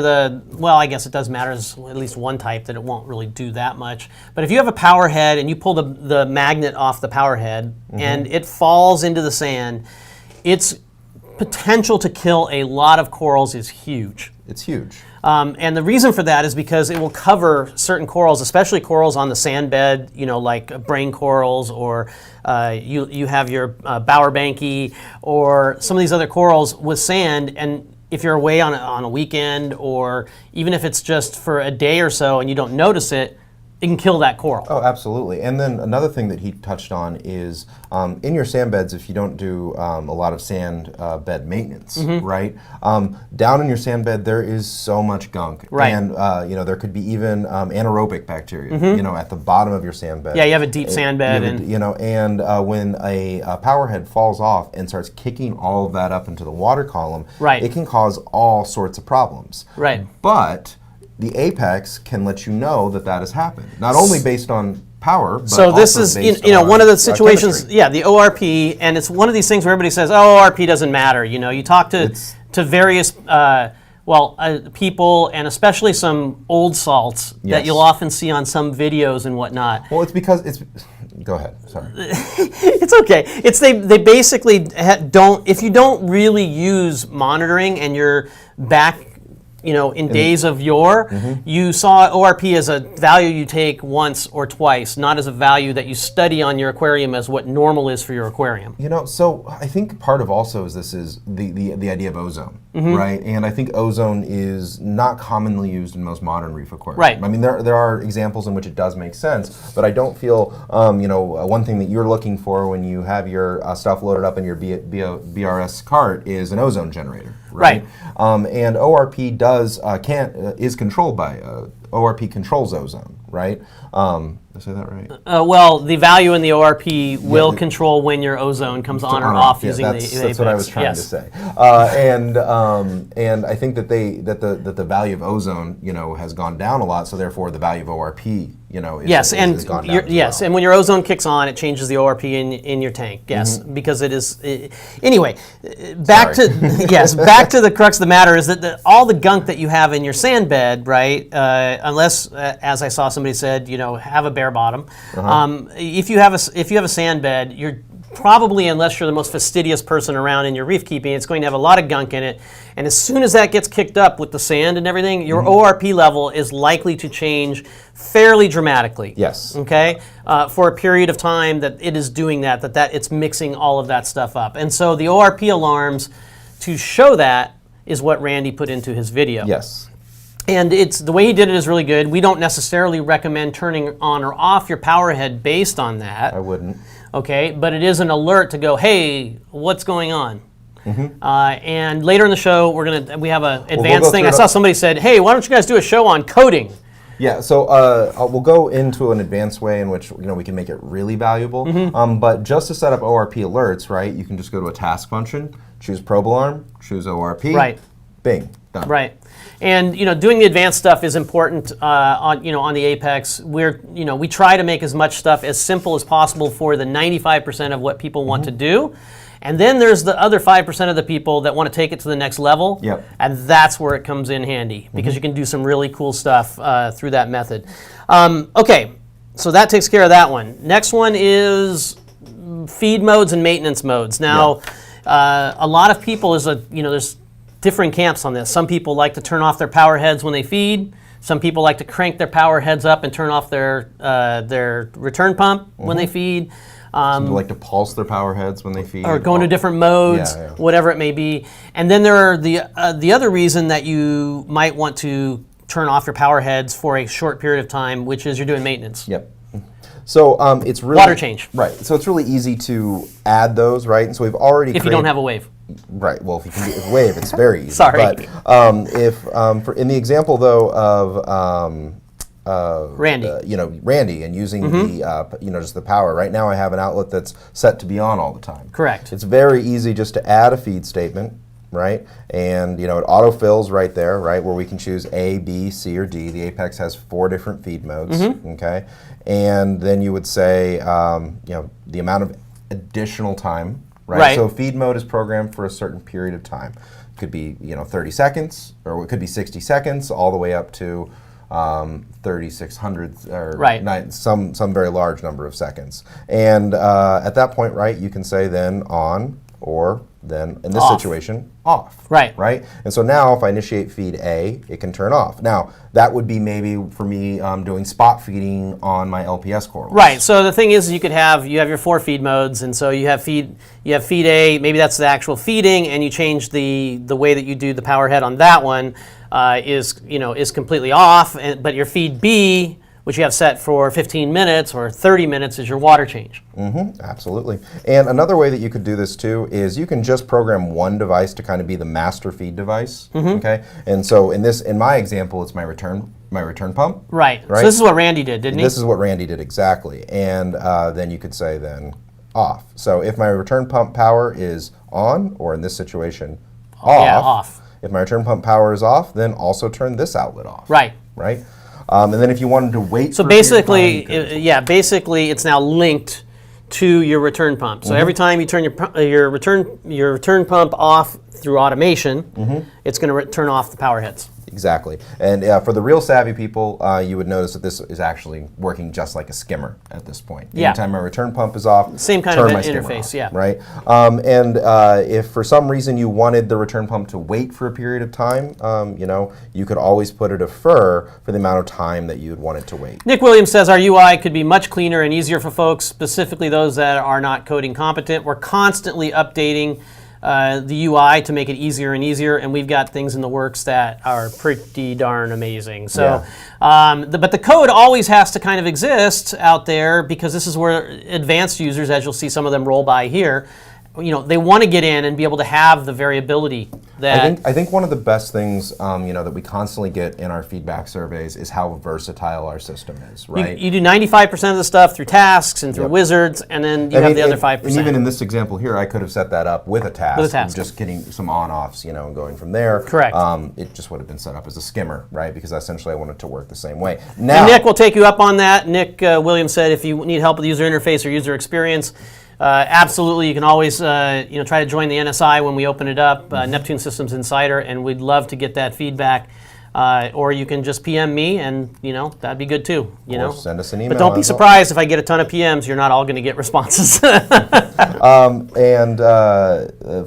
I guess it does matter. There's at least one type that it won't really do that much. But if you have a power head and you pull the magnet off the power head and it falls into the sand, its potential to kill a lot of corals is huge. It's huge. And the reason for that is because it will cover certain corals, especially corals on the sand bed, like brain corals, or you have your bowerbanky, or some of these other corals with sand. And if you're away on a weekend, or even if it's just for a day or so and you don't notice it, it can kill that coral. Oh, absolutely. And then another thing that he touched on is in your sand beds, if you don't do a lot of sand bed maintenance, right? Down in your sand bed, there is so much gunk. Right. And there could be even anaerobic bacteria, at the bottom of your sand bed. Yeah, you have a deep sand bed. When a power head falls off and starts kicking all of that up into the water column, Right. it can cause all sorts of problems. Right. But the apex can let you know that that has happened, not only based on power, but So this also is, based one of the on, situations, chemistry. yeah, the ORP, and it's one of these things where everybody says, oh, ORP doesn't matter. You talk to various, people, and especially some old salts that Yes. you'll often see on some videos and whatnot. Well, it's because it's. Go ahead. Sorry. It's okay. It's they basically don't, if you don't really use monitoring and you're back, in days of yore, you saw ORP as a value you take once or twice, not as a value that you study on your aquarium as what normal is for your aquarium. So I think part of also is this is the idea of ozone, right? And I think ozone is not commonly used in most modern reef aquariums. Right. I mean, there are examples in which it does make sense, but I don't feel, one thing that you're looking for when you have your stuff loaded up in your BRS cart is an ozone generator. Right. And ORP is controlled by ORP controls ozone, right? Did I say that right? Well, the value in the ORP will control when your ozone comes on or off using the apex. That's what I was trying to say. And I think that the value of ozone, has gone down a lot. So therefore, the value of ORP, has gone down as well. And when your ozone kicks on, it changes the ORP in your tank. Yes, because it is. Anyway, back to the crux of the matter is that all the gunk that you have in your sand bed, right? Unless, as I saw somebody said, have a bare bottom. If you have a sand bed, you're probably, unless you're the most fastidious person around in your reef keeping, it's going to have a lot of gunk in it. And as soon as that gets kicked up with the sand and everything, your ORP level is likely to change fairly dramatically. Yes. Okay? For a period of time that it is doing that it's mixing all of that stuff up. And so the ORP alarms to show that is what Randy put into his video. Yes. And the way he did it is really good. We don't necessarily recommend turning on or off your power head based on that. I wouldn't. Okay, but it is an alert to go, hey, what's going on? And later in the show, we have an advanced thing. I saw somebody said, hey, why don't you guys do a show on coding? Yeah, so we'll go into an advanced way in which we can make it really valuable. But just to set up ORP alerts, right? You can just go to a task function, choose probe alarm, choose ORP, Right. Bing, done. Right. And doing the advanced stuff is important on the Apex. We try to make as much stuff as simple as possible for the 95% of what people want to do. And then there's the other 5% of the people that want to take it to the next level. Yep. And that's where it comes in handy because you can do some really cool stuff through that method. Okay, so that takes care of that one. Next one is feed modes and maintenance modes. Now, a lot of people there's different camps on this. Some people like to turn off their power heads when they feed. Some people like to crank their power heads up and turn off their return pump when they feed. Some people like to pulse their power heads when they feed. Or go into different modes, whatever it may be. And then there are the other reason that you might want to turn off your power heads for a short period of time, which is you're doing maintenance. Yep. So it's really Water change. Right. So it's really easy to add those, right? And so we've already If you don't have a wave. Right. Well, if you can get a wave, it's very easy. Sorry. But in the example though of Randy. Randy, and using the just the power. Right now, I have an outlet that's set to be on all the time. Correct. It's very easy just to add a feed statement, right? And it autofills right there, right, where we can choose A, B, C, or D. The Apex has 4 different feed modes. Okay, and then you would say the amount of additional time. Right. So feed mode is programmed for a certain period of time. It could be 30 seconds, or it could be 60 seconds, all the way up to 3,600 or some very large number of seconds. And at that point, right, you can say then on, or then in this situation off. Right. Right. And so now if I initiate feed A, it can turn off. Now that would be maybe for me doing spot feeding on my LPS corals. Right. So the thing is, you have your 4 feed modes, and so you have feed A. Maybe that's the actual feeding, and you change the way that you do the power head on that one is completely off. But your feed B, which you have set for 15 minutes or 30 minutes is your water change. Absolutely. And another way that you could do this too is you can just program one device to kind of be the master feed device. Okay. And so in my example, it's my return pump. Right. So this is what Randy did, didn't he? This is what Randy did exactly. And then you could say then off. So if my return pump power is on, or in this situation, off. Yeah, off. If my return pump power is off, then also turn this outlet off. Right. Right. And then if you wanted to wait. So for a period of basically, time, you could- basically it's now linked to your return pump. So every time you turn your return pump off through automation, it's going to turn off the power heads. Exactly. And for the real savvy people, you would notice that this is actually working just like a skimmer at this point. Yeah. Anytime my return pump is off, Same kind turn of my skimmer interface, off, yeah. Right? And if for some reason you wanted the return pump to wait for a period of time, you could always put a defer for the amount of time that you would want it to wait. Nick Williams says our UI could be much cleaner and easier for folks, specifically those that are not coding competent. We're constantly updating the UI to make it easier and easier, and we've got things in the works that are pretty darn amazing. So, but the code always has to kind of exist out there because this is where advanced users, as you'll see some of them roll by here, they want to get in and be able to have the variability that. I think one of the best things that we constantly get in our feedback surveys is how versatile our system is. Right. You do 95% of the stuff through tasks and through wizards, and then you have the other 5%. And even in this example here, I could have set that up with a task. With a task. Just getting some on-offs, and going from there. Correct. It just would have been set up as a skimmer, right? Because essentially I want it to work the same way. Now, and Nick will take you up on that. Nick Williams said if you need help with user interface or user experience, absolutely, you can always try to join the NSI when we open it up, Neptune Systems Insider, and we'd love to get that feedback. Or you can just PM me, and that'd be good too. Or send us an email. But don't be surprised if I get a ton of PMs. You're not all going to get responses.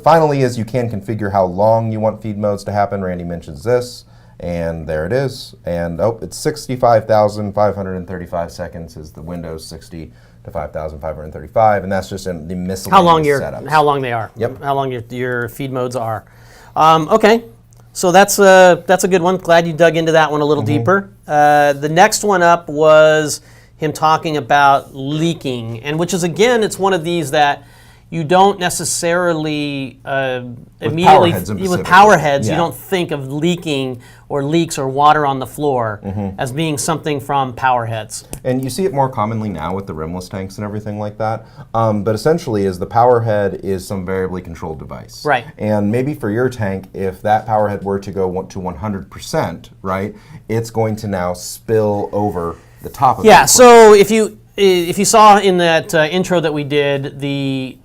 Finally, is you can configure how long you want feed modes to happen. Randy mentions this. And there it is. And it's 65,535 seconds is the Windows 60 to 5,535, and that's just in the miscellaneous setups. How long they are. Yep. How long your feed modes are. Okay. So that's a good one. Glad you dug into that one a little deeper. The next one up was him talking about leaking, and which is, again, it's one of these that you don't necessarily immediately with power heads. You don't think of leaking or leaks or water on the floor as being something from power heads. And you see it more commonly now with the rimless tanks and everything like that. But essentially, is the power head is some variably controlled device. Right. And maybe for your tank, if that power head were to go to 100%, right, it's going to now spill over the top of it. Yeah. So if you saw in that intro that we did, the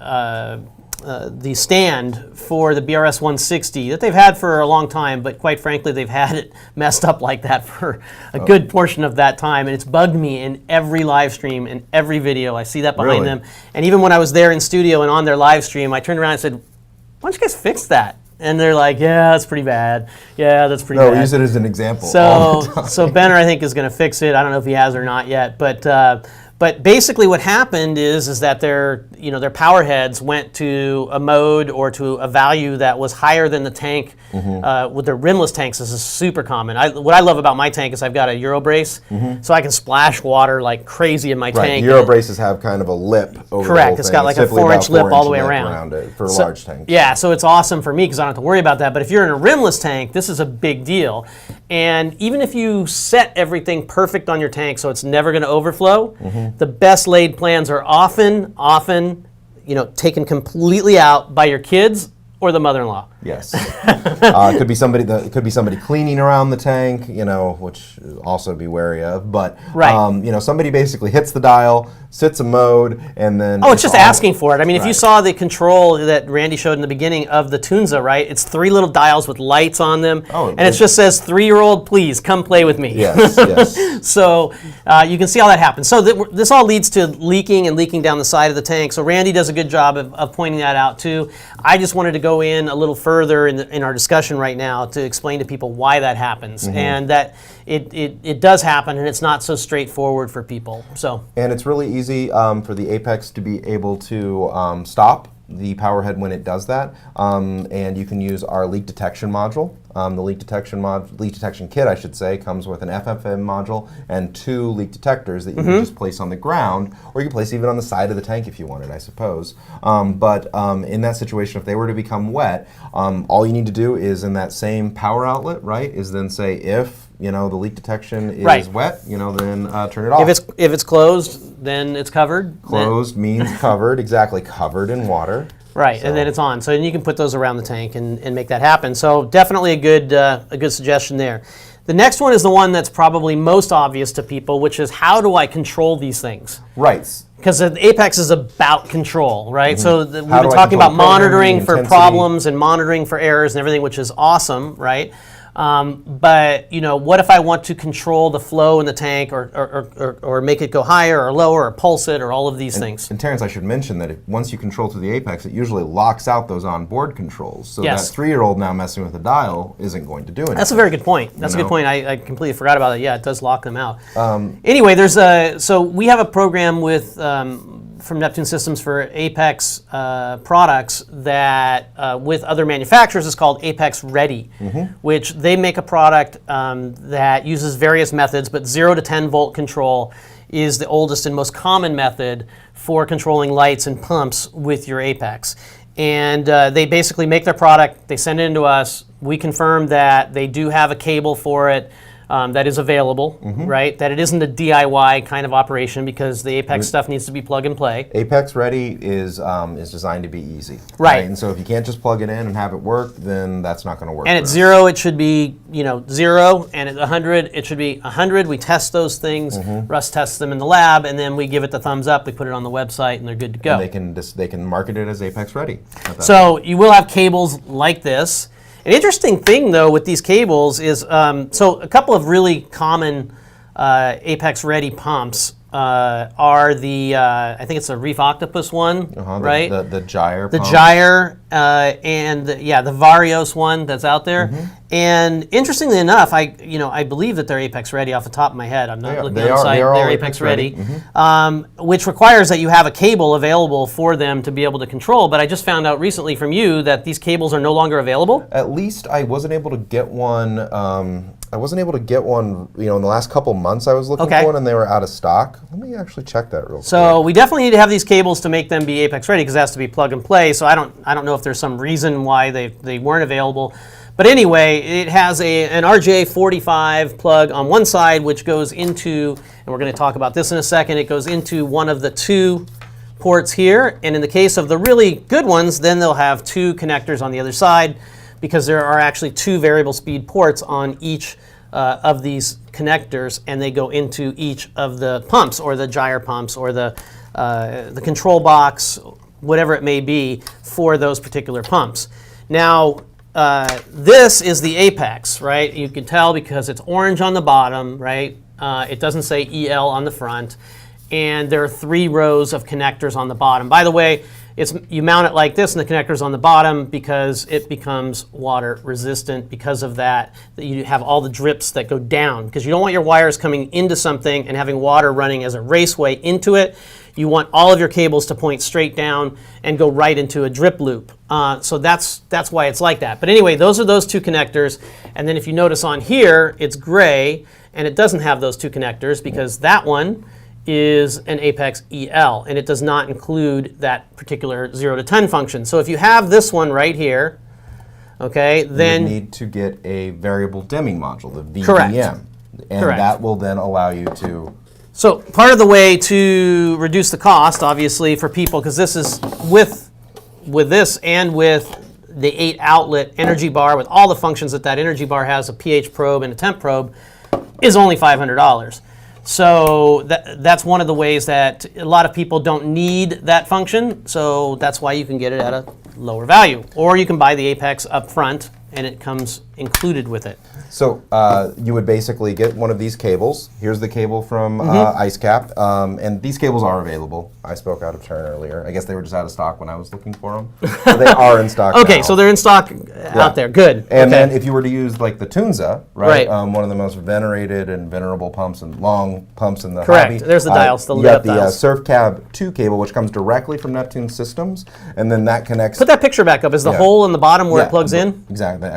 stand for the BRS 160 that they've had for a long time, but quite frankly, they've had it messed up like that for a good portion of that time, and it's bugged me in every live stream and every video. I see that behind them, and even when I was there in studio and on their live stream, I turned around and said, "Why don't you guys fix that?" And they're like, "Yeah, that's pretty bad. Yeah, that's pretty bad." No, use it as an example. So Benner, I think, is going to fix it. I don't know if he has or not yet, but basically what happened is that their power heads went to a mode or to a value that was higher than the tank. With their rimless tanks, this is super common. What I love about my tank is I've got a Euro brace, so I can splash water like crazy in my tank. Euro braces have kind of a lip over Correct. the whole It's thing. got like a 4-inch lip all the way around it for large tanks. Yeah, so it's awesome for me because I don't have to worry about that. But if you're in a rimless tank, this is a big deal. And even if you set everything perfect on your tank so it's never going to overflow, the best laid plans are often taken completely out by your kids or the mother-in-law. Yes. It could be somebody cleaning around the tank, which also be wary of. But somebody basically hits the dial, sits a mode, and then it's just asking for it. I mean, if you saw the control that Randy showed in the beginning of the Tunza, right? It's 3 little dials with lights on them, and it just says 3-year-old, please come play with me. Yes. So you can see how that happens. So this all leads to leaking and leaking down the side of the tank. So Randy does a good job of pointing that out too. I just wanted to go in a little further in our discussion right now to explain to people why that happens and that it does happen and it's not so straightforward for people. And it's really easy for the Apex to be able to stop the power head when it does that, and you can use our leak detection module The leak detection kit, I should say, comes with an FFM module and 2 leak detectors that you can just place on the ground, or you can place even on the side of the tank if you wanted, I suppose. But in that situation, if they were to become wet, all you need to do is in that same power outlet, right, is then say if the leak detection is wet, then turn it off. If it's closed, then it's covered. Closed means covered, exactly, covered in water. Right, and then it's on. So then you can put those around the tank and make that happen. So definitely a good suggestion there. The next one is the one that's probably most obvious to people, which is how do I control these things? Right. Because the Apex is about control, right? So we've been How do I talking about control monitoring for intensity? problems and monitoring for errors and everything, which is awesome, right? But what if I want to control the flow in the tank, or make it go higher or lower, or pulse it, or all of these things? And Terence, I should mention that once you control through the Apex, it usually locks out those onboard controls. So Yes. that 3-year-old now messing with the dial isn't going to do anything. That's a very good point. That's a good point. I completely forgot about it. Yeah, it does lock them out. Anyway, so we have a program with from Neptune Systems for Apex products that with other manufacturers is called Apex Ready, which they make a product that uses various methods, but 0 to 10 volt control is the oldest and most common method for controlling lights and pumps with your Apex. And they basically make their product, they send it into us, we confirm that they do have a cable for it that is available, right? That it isn't a DIY kind of operation, because the Apex stuff needs to be plug and play. Apex Ready is designed to be easy. Right. And so if you can't just plug it in and have it work, then that's not going to work. And for at us. 0, it should be 0, and at 100, it should be 100. We test those things. Russ tests them in the lab, and then we give it the thumbs up. We put it on the website, and they're good to go. And they can market it as Apex Ready. So you will have cables like this. An interesting thing, though, with these cables is, so a couple of really common Apex Ready pumps are the, I think it's a Reef Octopus one, right? The Gyre The pump. Gyre, and the Varios one that's out there. And interestingly enough, I believe that they're Apex Ready off the top of my head. I'm not looking on the site. They're Apex Ready, which requires that you have a cable available for them to be able to control. But I just found out recently from you that these cables are no longer available. At least I wasn't able to get one. In the last couple months I was looking for one, and they were out of stock. Let me actually check that real quick. So we definitely need to have these cables to make them be Apex Ready, because it has to be plug and play. So I don't know if there's some reason why they weren't available. But anyway, it has an RJ45 plug on one side, which goes into, and we're going to talk about this in a second, it goes into one of the 2 ports here. And in the case of the really good ones, then they'll have 2 connectors on the other side, because there are actually 2 variable speed ports on each of these connectors, and they go into each of the pumps, or the gyre pumps, or the control box, whatever it may be, for those particular pumps. Now, this is the Apex, right? You can tell because it's orange on the bottom, right? It doesn't say EL on the front, and there are 3 rows of connectors on the bottom. By the way, you mount it like this, and the connector's on the bottom, because it becomes water resistant. Because of that you have all the drips that go down, because you don't want your wires coming into something and having water running as a raceway into it. You want all of your cables to point straight down and go right into a drip loop. So that's why it's like that. But anyway, those are those 2 connectors. And then if you notice on here, it's gray, and it doesn't have those 2 connectors, because that one is an Apex EL, and it does not include that particular 0 to 10 function. So if you have this one right here, okay, then you need to get a variable dimming module, the VDM. Correct. And that will then allow you to... So part of the way to reduce the cost, obviously, for people, because this is with this and with the 8-outlet energy bar, with all the functions that energy bar has, a pH probe and a temp probe, is only $500. So that's one of the ways that a lot of people don't need that function. So that's why you can get it at a lower value. Or you can buy the Apex up front, and it comes included with it. So you would basically get one of these cables. Here's the cable from IceCap, and these cables are available. I spoke out of turn earlier. I guess they were just out of stock when I was looking for them. So they are in stock Okay, now. so they're in stock out there. Good. And then if you were to use like the Tunza, right? One of the most venerated and venerable pumps and long pumps in the Correct. hobby. There's the dials, the you lit got up the dials. SurfCab 2 cable, which comes directly from Neptune Systems, and then that connects... Put that picture back up. Is the hole in the bottom where it plugs in? Exactly.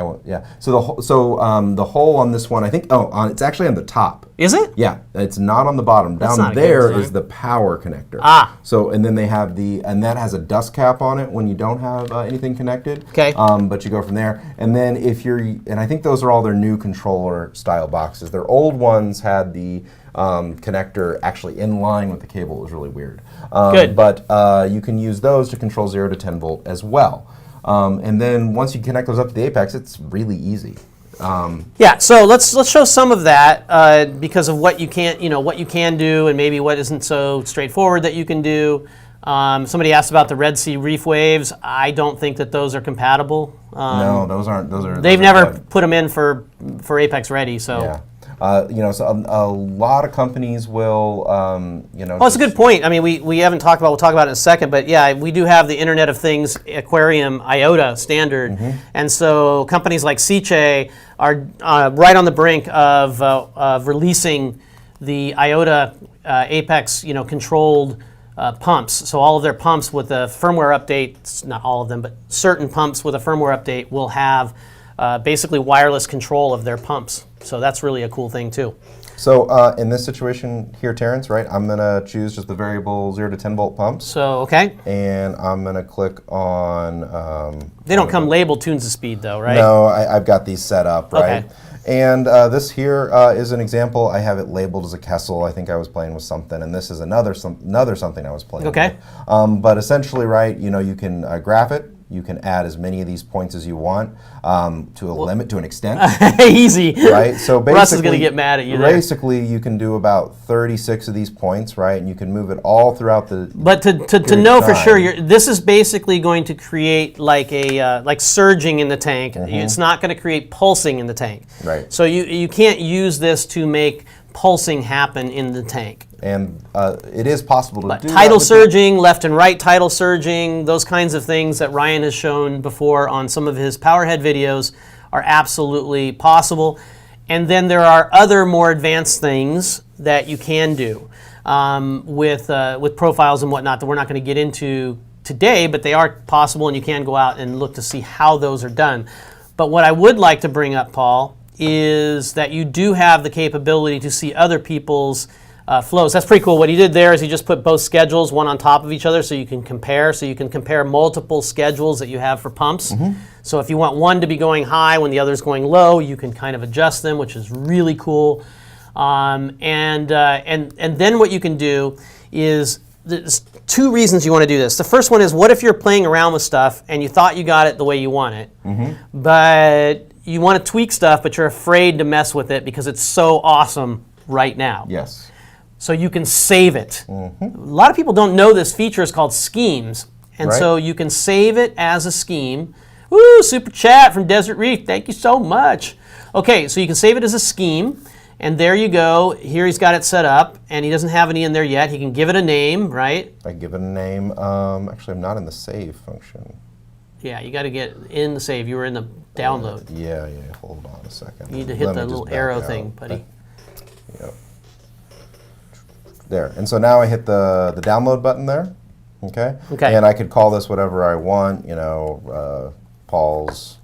So the hole on this one, I think. It's actually on the top. Is it? Yeah, it's not on the bottom. That's Down not a good there design. is the power connector. Ah. So and then they have and that has a dust cap on it when you don't have anything connected. Okay. But you go from there, and then and I think those are all their new controller style boxes. Their old ones had the connector actually in line with the cable. It was really weird. Good. But you can use those to control 0 to 10 volt as well. And then once you connect those up to the Apex, it's really easy. Yeah, so let's show some of that because of what you can do, and maybe what isn't so straightforward that you can do. Somebody asked about the Red Sea Reef Waves. I don't think that those are compatible. No, those aren't. Those are. They've those are never dead. put them in for Apex Ready, so. Yeah. So a lot of companies will, Well, that's a good point. I mean, we haven't talked about. We'll talk about it in a second, but yeah, we do have the Internet of Things Aquarium IOTA standard, and so companies like Seche are right on the brink of releasing the IOTA Apex, controlled pumps. So all of their pumps with a firmware update, not all of them, but certain pumps with a firmware update will have basically wireless control of their pumps. So that's really a cool thing too. So in this situation here, Terence, right, I'm going to choose just the variable 0 to 10 volt pumps. So, okay. And I'm going to click on... They don't come labeled tunes of speed though, right? No, I've got these set up, right? Okay. And this here is an example. I have it labeled as a Kessel. I think I was playing with something, and this is another something I was playing Okay. with. But essentially, right, you can graph it. You can add as many of these points as you want to a limit, to an extent. Easy. Right? So basically, Russ is going to get mad at you there. Basically, you can do about 36 of these points, right? And you can move it all throughout the But to know for sure, this is basically going to create like a like surging in the tank. It's not going to create pulsing in the tank. Right. So you can't use this to make pulsing happen in the tank. And it is possible to do that Tidal with surging, left and right tidal surging, those kinds of things that Ryan has shown before on some of his Powerhead videos are absolutely possible. And then there are other more advanced things that you can do with profiles and whatnot that we're not going to get into today, but they are possible, and you can go out and look to see how those are done. But what I would like to bring up, Paul, is that you do have the capability to see other people's flows. That's pretty cool. What he did there is he just put both schedules one on top of each other so you can compare. So you can compare multiple schedules that you have for pumps. So if you want one to be going high when the other's going low, you can kind of adjust them, which is really cool. And then what you can do is there's two reasons you want to do this. The first one is, what if you're playing around with stuff and you thought you got it the way you want it, but you want to tweak stuff, but you're afraid to mess with it because it's so awesome right now. Yes. So you can save it. A lot of people don't know this feature is called schemes. And so you can save it as a scheme. Woo, super chat from Desert Reef. Thank you so much. Okay, so you can save it as a scheme. And there you go. Here he's got it set up, and he doesn't have any in there yet. He can give it a name, right? I give it a name. Actually, I'm not in the save function. Yeah, you got to get in the save. You were in the download. Yeah. Hold on a second. You need to hit Let me the just little back arrow out. thing, buddy. Yep. There. And so now I hit the download button there. Okay. Okay. And I could call this whatever I want. Paul's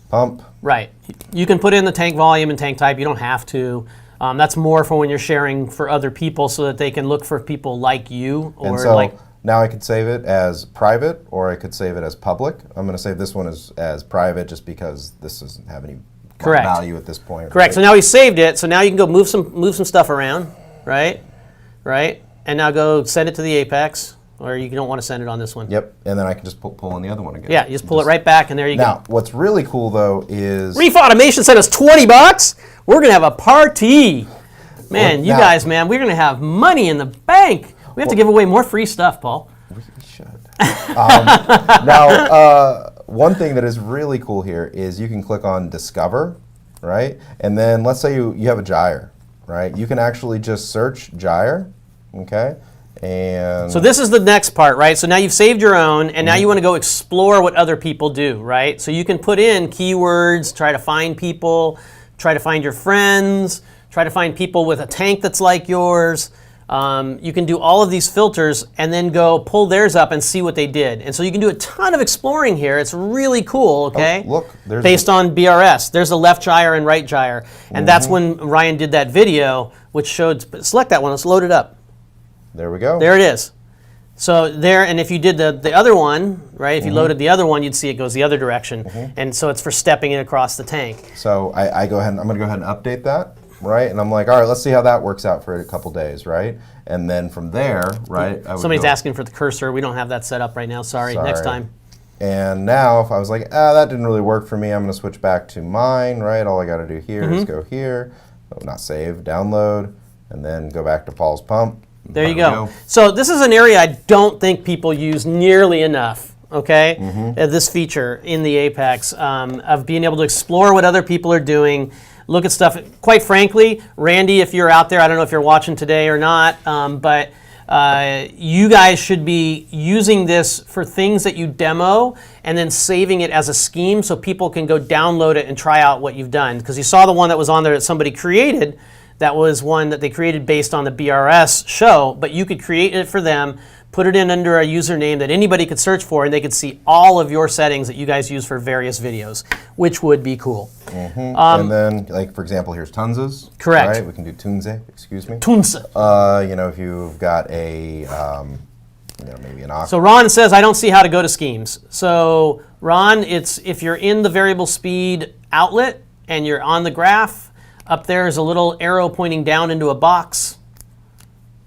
pump. Right. You can put in the tank volume and tank type. You don't have to. That's more for when you're sharing for other people so that they can look for people like you. Or And so like. now I could save it as private, or I could save it as public. I'm going to save this one as private just because this doesn't have any Correct. value at this point. Correct. So now he saved it. So now you can go move some stuff around, right? Right. And now go send it to the Apex, or you don't want to send it on this one. Yep. And then I can just pull in the other one again. Yeah, you just pull it right back, and there you go. Now, what's really cool though is Reef Automation sent us $20. We're gonna have a party, man. Well, You now- guys, man, we're gonna have money in the bank. We have to give away more free stuff, Paul. we should. Now, one thing that is really cool here is you can click on Discover, right? And then let's say you have a gyre, right? You can actually just search gyre, okay? And So this is the next part, right? So now you've saved your own, and now you want to go explore what other people do, right? So you can put in keywords, try to find people, try to find your friends, try to find people with a tank that's like yours. You can do all of these filters and then go pull theirs up and see what they did. And so you can do a ton of exploring here. It's really cool, okay? Oh, look, there's based on BRS. There's a left gyre and right gyre. And that's when Ryan did that video, which showed, select that one, let's load it up. There we go. There it is. So there, and if you did the other one, right, if you loaded the other one, you'd see it goes the other direction. And so it's for stepping it across the tank. So I go ahead and I'm going to go ahead and update that, right? And I'm like, all right, let's see how that works out for a couple days, right? And then from there, right? I would Somebody's go, asking for the cursor. We don't have that set up right now. Sorry. Next time. And now if I was like, that didn't really work for me, I'm going to switch back to mine, right? All I got to do here is go here, not save, download, and then go back to Paul's pump. There you go. So this is an area I don't think people use nearly enough, okay? This feature in the Apex of being able to explore what other people are doing, look at stuff. Quite frankly, Randy, if you're out there, I don't know if you're watching today or not, but you guys should be using this for things that you demo and then saving it as a scheme so people can go download it and try out what you've done. Because you saw the one that was on there that somebody created. That was one that they created based on the BRS show, but you could create it for them, put it in under a username that anybody could search for, and they could see all of your settings that you guys use for various videos, which would be cool. And then, like, for example, here's Tunzes. Correct. Right? We can do Tunze, excuse me. Tunze. You know, if you've got a, you know, maybe an So Ron says, I don't see how to go to schemes. So Ron, it's if you're in the variable speed outlet and you're on the graph, up there is a little arrow pointing down into a box.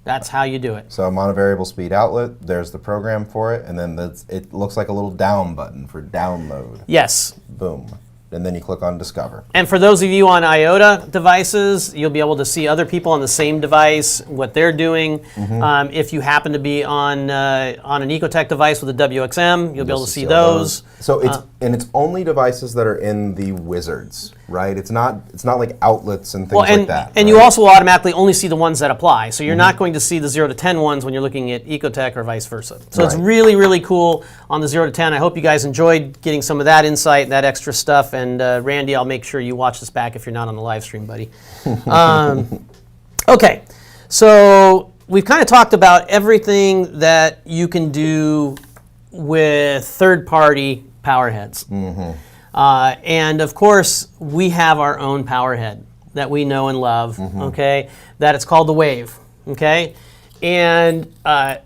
That's how you do it. So I'm on a variable speed outlet. There's the program for it, and then it looks like a little down button for download. Yes. Boom. And then you click on Discover. And for those of you on IOTA devices, you'll be able to see other people on the same device, what they're doing. If you happen to be on an Ecotech device with a WXM, you'll be able to see those. So it's only devices that are in the wizards, right? It's not like outlets and things like that. And you also automatically only see the ones that apply. So you're not going to see the 0 to 10 ones when you're looking at Ecotech or vice versa. So it's really, really cool on the 0 to 10. I hope you guys enjoyed getting some of that insight, that extra stuff. And Randy, I'll make sure you watch this back if you're not on the live stream, buddy. Okay, so we've kind of talked about everything that you can do with third-party powerheads. And of course, we have our own powerhead that we know and love, okay? That it's called the Wave, okay? And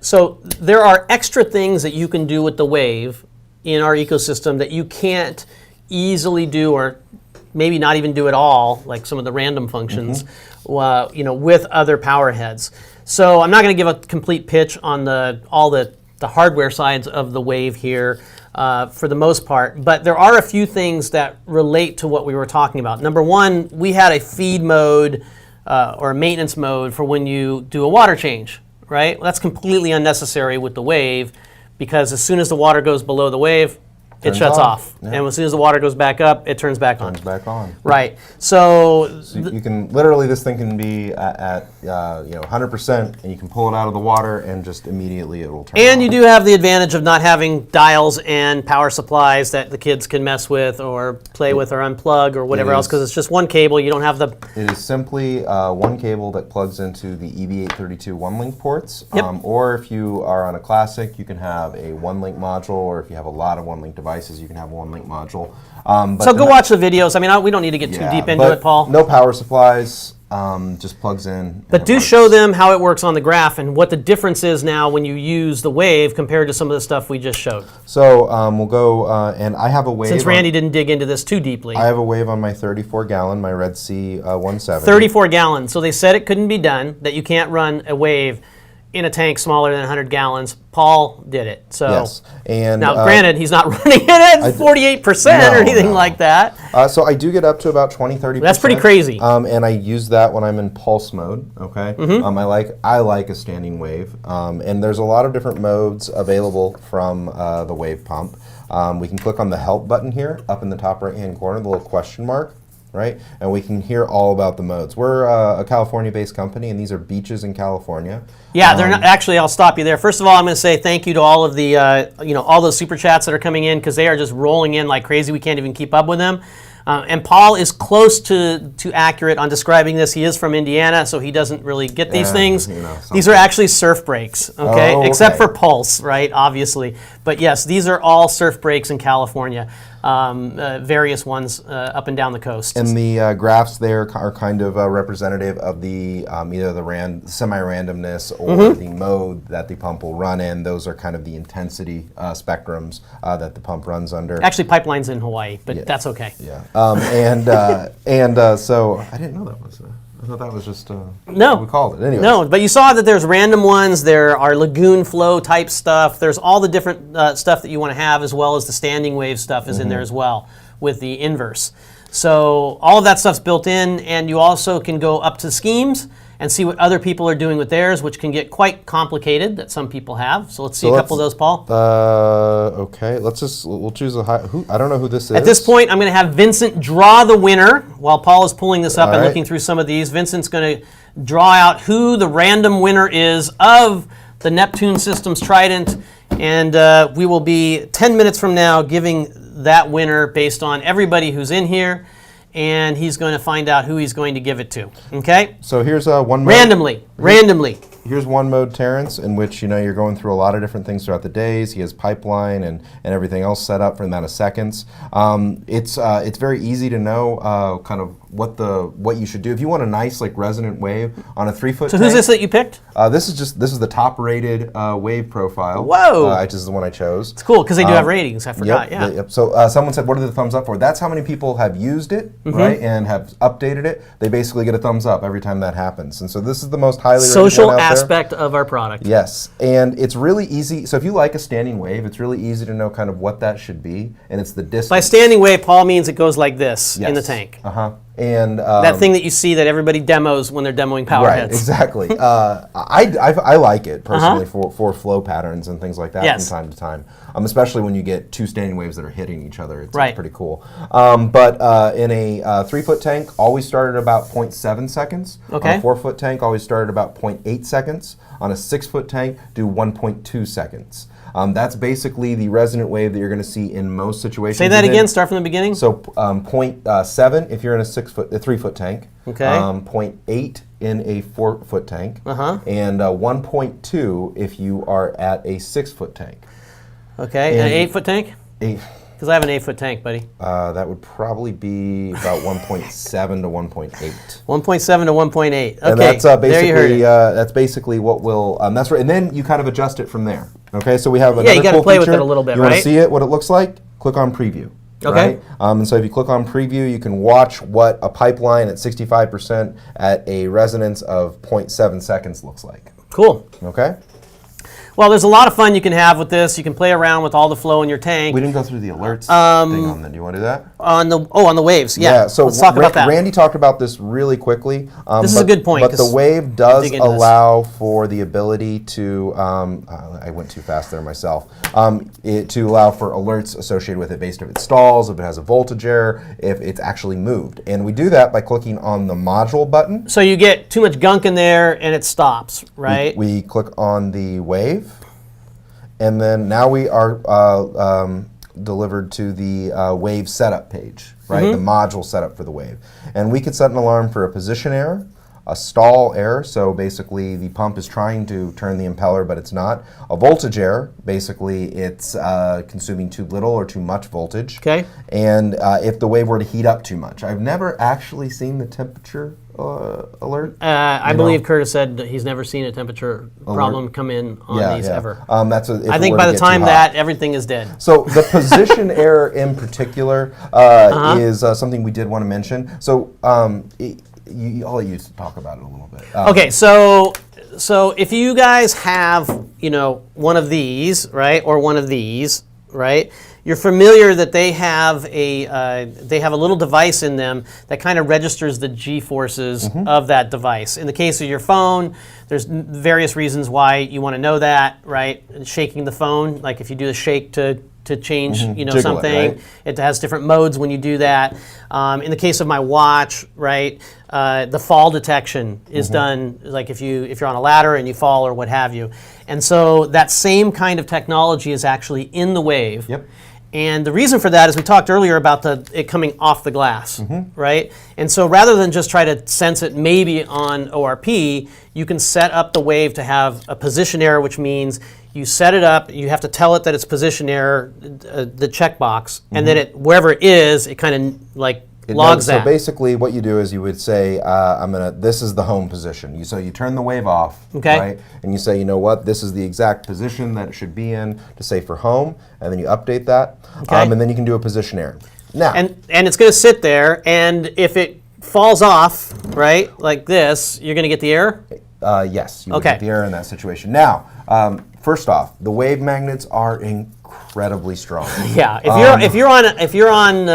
so there are extra things that you can do with the Wave in our ecosystem that you can't easily do, or maybe not even do at all, like some of the random functions, you know, with other powerheads. So I'm not going to give a complete pitch on all the hardware sides of the Wave here for the most part, but there are a few things that relate to what we were talking about. Number one, we had a feed mode or a maintenance mode for when you do a water change, right? Well, that's completely unnecessary with the Wave, because as soon as the water goes below the Wave, it shuts off. Yeah. And as soon as the water goes back up, it turns back on. Right. So you can literally, this thing can be at 100%, and you can pull it out of the water, and just immediately it will turn on. And you do have the advantage of not having dials and power supplies that the kids can mess with or play with or unplug or whatever else, because it's just one cable. You don't have the... It is simply one cable that plugs into the EV832 one-link ports. Yep. Or if you are on a Classic, you can have a one-link module, or if you have a lot of one-link devices, you can have a one-link module. So go watch the videos. I mean, we don't need to get too deep into it, Paul. No power supplies, just plugs in. But do show them how it works on the graph and what the difference is now when you use the Wave compared to some of the stuff we just showed. So we'll go, and I have a Wave. Since Randy didn't dig into this too deeply. I have a Wave on my 34-gallon, my Red Sea 170. 34 gallons. So they said it couldn't be done, that you can't run a Wave in a tank smaller than 100 gallons. Paul did it. So yes. And now, granted, he's not running it at 48% or anything like that. So I do get up to about 20-30%. That's pretty crazy. And I use that when I'm in pulse mode. Okay. I like a standing Wave. And there's a lot of different modes available from the Wave pump. We can click on the Help button here, up in the top right-hand corner, the little question mark. Right? And we can hear all about the modes. We're a California-based company, and these are beaches in California. Yeah, they're not. Actually, I'll stop you there. First of all, I'm going to say thank you to all of the, all those super chats that are coming in, because they are just rolling in like crazy. We can't even keep up with them. And Paul is close to accurate on describing this. He is from Indiana, so he doesn't really get these things. These are actually surf breaks, okay? Oh, okay. Except for pulse, right, obviously. But yes, these are all surf breaks in California, various ones up and down the coast. And the graphs there are kind of representative of the either the semi-randomness or the mode that the pump will run in. Those are kind of the intensity spectrums that the pump runs under. Actually, pipeline's in Hawaii, but that's okay. Yeah. So I didn't know that was. I thought that was just No. what we called it. Anyway. No, but you saw that there's random ones, there are lagoon flow type stuff, there's all the different stuff that you want to have, as well as the standing wave stuff is in there as well with the inverse. So all of that stuff's built in, and you also can go up to schemes and see what other people are doing with theirs, which can get quite complicated that some people have. So let's see a couple of those, Paul. Okay, we'll choose a who. I don't know who this is. At this point, I'm going to have Vincent draw the winner while Paul is pulling this up and looking through some of these. Vincent's going to draw out who the random winner is of the Neptune Systems Trident, and we will be 10 minutes from now giving that winner based on everybody who's in here, and he's going to find out who he's going to give it to. Okay? So here's one mode. Randomly. Here's one mode, Terence, in which you're going through a lot of different things throughout the days. He has pipeline and everything else set up for the amount of seconds. It's very easy to know kind of what you should do if you want a nice resonant wave on a 3-foot. So who's this that you picked? This is the top rated wave profile. Whoa! Which is the one I chose. It's cool because they do have ratings. I forgot. Yep. So someone said, "What are the thumbs up for?" That's how many people have used it, right, and have updated it. They basically get a thumbs up every time that happens. And so this is the most highly rated social one out aspect of our product. Yes, and it's really easy. So if you like a standing wave, it's really easy to know kind of what that should be, and it's the distance. By standing wave, Paul means it goes like this in the tank. And that thing that you see that everybody demos when they're demoing powerheads. Right, exactly. I like it personally for flow patterns and things like that from time to time, especially when you get two standing waves that are hitting each other. It's pretty cool. But in a 3-foot tank, always start at about 0.7 seconds. Okay. On a 4-foot tank, always start at about 0.8 seconds. On a 6-foot tank, do 1.2 seconds. That's basically the resonant wave that you're going to see in most situations. Say that again. Start from the beginning. So 0.7 if you're in a 3-foot tank. Okay. 0.8 in a 4-foot tank. And 1.2 if you are at a 6-foot tank. Okay. And an 8-foot tank? Eight. Because I have an 8-foot tank, buddy. That would probably be about 1.7 to 1.8. 1.7 to 1.8. Okay. And that's basically there you heard it. That's basically what will. That's right. And then you kind of adjust it from there. Okay. So we have another you got to cool play feature. with it a little bit, You want to see it? What it looks like? Click on preview. Okay. Right? And so if you click on preview, you can watch what a pipeline at 65% at a resonance of 0.7 seconds looks like. Cool. Okay. Well, there's a lot of fun you can have with this. You can play around with all the flow in your tank. We didn't go through the alerts thing on that. Do you want to do that? On the waves, yeah. So let's talk about that. Randy talked about this really quickly. This is a good point. But the wave does allow for the ability to, I went too fast there myself, to allow for alerts associated with it based if it stalls, if it has a voltage error, if it's actually moved. And we do that by clicking on the module button. So you get too much gunk in there and it stops, right? We click on the wave. And then now we are delivered to the wave setup page, right? The module setup for the wave. And we could set an alarm for a position error, a stall error, so basically the pump is trying to turn the impeller but it's not. A voltage error, basically it's consuming too little or too much voltage. Okay. And if the wave were to heat up too much. I've never actually seen the temperature alert. I believe Curtis said that he's never seen a temperature problem come in on these ever. I think by the time that, everything is dead. So the position error in particular is something we did want to mention. So I'll let you talk about it a little bit. Okay, so if you guys have, one of these, right, or one of these, right, you're familiar that they have a little device in them that kind of registers the G-forces of that device. In the case of your phone, there's various reasons why you want to know that, right? Shaking the phone, like if you do the shake to change, Jiggle something. it, right? It has different modes when you do that. In the case of my watch, right, the fall detection is done, like if you're on a ladder and you fall or what have you. And so that same kind of technology is actually in the wave. Yep. And the reason for that is we talked earlier about it coming off the glass, right? And so rather than just try to sense it maybe on ORP, you can set up the wave to have a position error, which means you set it up, you have to tell it that it's position error, the checkbox, and then wherever it is, it kind of like logs that. So basically what you do is you would say, this is the home position. So you turn the wave off, right? And you say, you know what, this is the exact position that it should be in to say for home, and then you update that, and then you can do a position error. Now, and it's going to sit there, and if it falls off, right, like this, you're going to get the error? Yes, you would get the error in that situation. Now, first off, the wave magnets are incredibly strong. Yeah, if you're on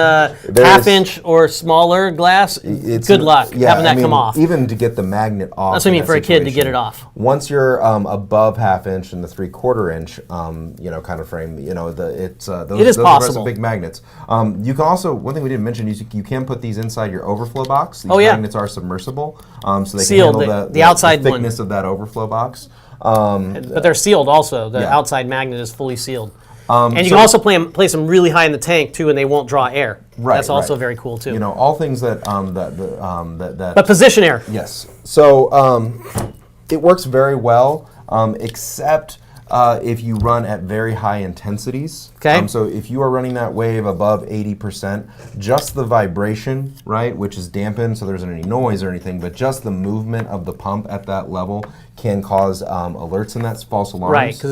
half-inch or smaller glass, good luck having that come off. Even to get the magnet off. That's what I mean for a kid to get it off. Once you're above half-inch and the 3/4 inch, kind of frame, those are some big magnets. You can also, one thing we didn't mention is you can put these inside your overflow box. These magnets are submersible, so they sealed, can handle the outside thickness of that overflow box. But they're sealed also. The outside magnet is fully sealed. And you can also place them really high in the tank too, and they won't draw air. Right, that's also very cool too. All things that But position error. Yes. So it works very well, except if you run at very high intensities. Okay. So if you are running that wave above 80%, just the vibration, right, which is dampened, so there isn't any noise or anything, but just the movement of the pump at that level can cause alerts and that's false alarms. Right.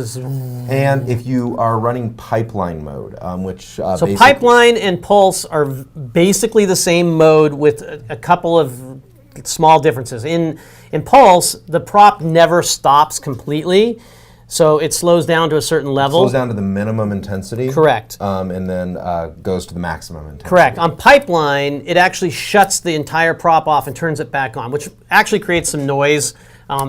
And if you are running pipeline mode, which so pipeline and pulse are basically the same mode with a couple of small differences. In pulse, the prop never stops completely. So it slows down to a certain level. Slows down to the minimum intensity. Correct. And then goes to the maximum intensity. Correct. On pipeline, it actually shuts the entire prop off and turns it back on, which actually creates some noise.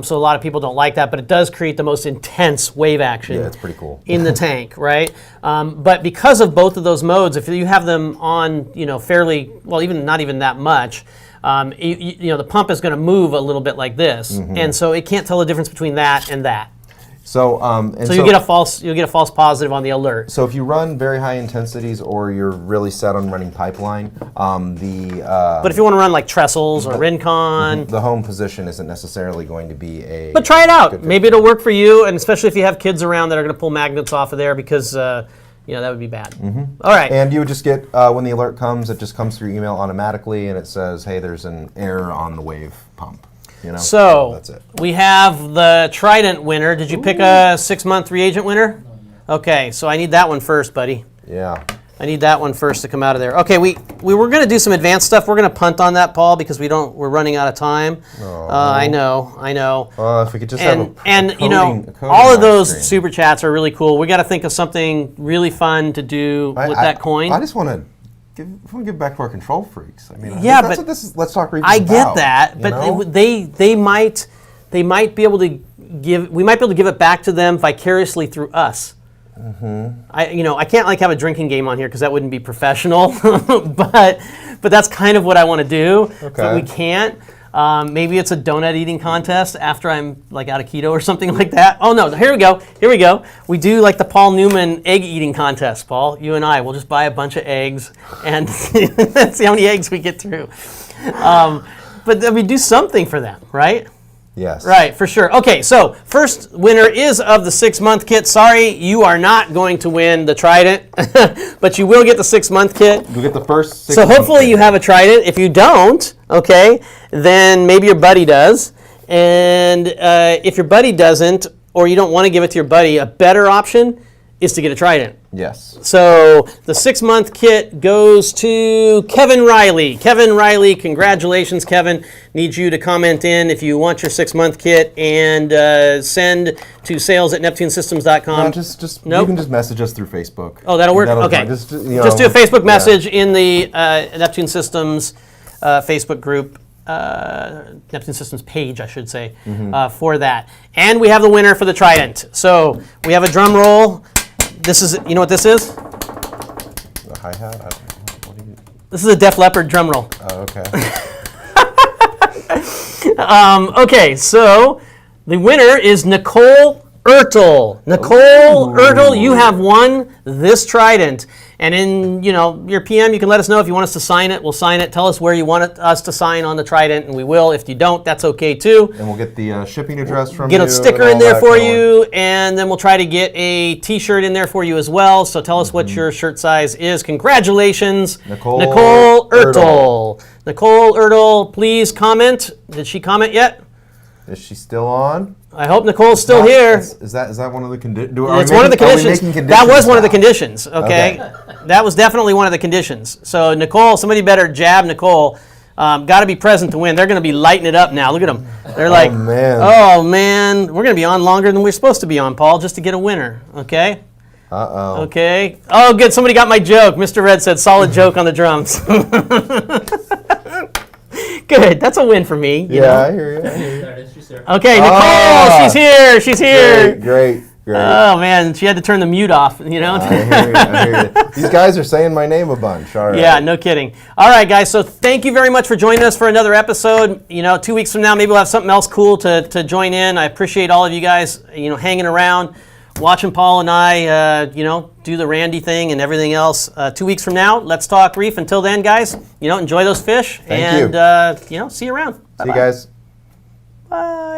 So a lot of people don't like that, but it does create the most intense wave action. Yeah, it's pretty cool. In the tank, right? But because of both of those modes, if you have them on, fairly, well, even not even that much, the pump is going to move a little bit like this, and so it can't tell the difference between that and that. So, you'll get a false positive on the alert. So if you run very high intensities, or you're really set on running pipeline, but if you want to run like trestles or Rincon, the home position isn't necessarily going to be a. But try it out. Maybe it'll work for you, and especially if you have kids around that are going to pull magnets off of there, because that would be bad. All right. And you would just get when the alert comes, it just comes through email automatically, and it says, "Hey, there's an error on the wave pump." So that's it. We have the Trident winner. Did you pick a 6-month reagent winner? Okay, so I need that one first, buddy. Yeah. I need that one first to come out of there. Okay, we were going to do some advanced stuff. We're going to punt on that, Paul, because we're running out of time. I know. If we could just have a coding all of those screen. super chats are really cool. We got to think of something really fun to do with that coin. I just want to give back to our control freaks. I mean, yeah, that's but what this is. Let's talk. I get that, but they might be able to give. We might be able to give it back to them vicariously through us. I can't have a drinking game on here because that wouldn't be professional. but that's kind of what I want to do. Okay. But we can't. Maybe it's a donut eating contest after I'm out of keto or something like that. Oh no, here we go. We do like the Paul Newman egg eating contest, Paul. You and I, we'll just buy a bunch of eggs and see how many eggs we get through. But we do something for them, right? Yes. Right, for sure. Okay, so first winner is of the 6-month kit. Sorry, you are not going to win the Trident, but you will get the 6-month kit. You'll get the first 6 So month hopefully kit. you have a Trident. If you don't, okay, then maybe your buddy does. And if your buddy doesn't, or you don't want to give it to your buddy, a better option is to get a Trident. Yes. So the 6-month kit goes to Kevin Riley. Kevin Riley, congratulations, Kevin. Need you to comment in if you want your 6-month kit and send to sales@neptunesystems.com. No, just Nope. You can just message us through Facebook. Oh, that'll work? Okay. Just do a Facebook message in the Neptune Systems Facebook group. Neptune Systems page, I should say, for that. And we have the winner for the Trident. So we have a drum roll. This is, you know what this is? The hi-hat? What do you... This is a Def Leppard drum roll. Oh, okay. Okay, so the winner is Nicole Ertel. Nicole Ertel, you have won this Trident. And in your PM, you can let us know if you want us to sign it. We'll sign it. Tell us where you want us to sign on the Trident, and we will. If you don't, that's okay too. And we'll get the shipping address from Get you. a sticker in there for you, and then we'll try to get a T-shirt in there for you as well. So tell us what your shirt size is. Congratulations, Nicole Ertel. Nicole Ertel, please comment. Did she comment yet? Is she still on? I hope Nicole's still here. Is that one of the conditions? It's one of the conditions. That was one of the conditions. Okay, that was definitely one of the conditions. So Nicole, somebody better jab Nicole. Got to be present to win. They're going to be lighting it up now. Look at them. They're like, oh man, we're going to be on longer than we're supposed to be on, Paul, just to get a winner. Okay. Uh-oh. Okay. Oh, good. Somebody got my joke. Mr. Red said, solid joke on the drums. Good. That's a win for me. You know? I hear you. She's there. Okay, Nicole, she's here. She's here. Great. Oh man, she had to turn the mute off. You know. I hear you. These guys are saying my name a bunch. All right. Yeah, no kidding. All right, guys. So thank you very much for joining us for another episode. 2 weeks from now, maybe we'll have something else cool to join in. I appreciate all of you guys, hanging around, watching Paul and I, do the Randy thing and everything else. 2 weeks from now, let's talk reef. Until then, guys, enjoy those fish. Thank you. See you around. See you guys. Bye.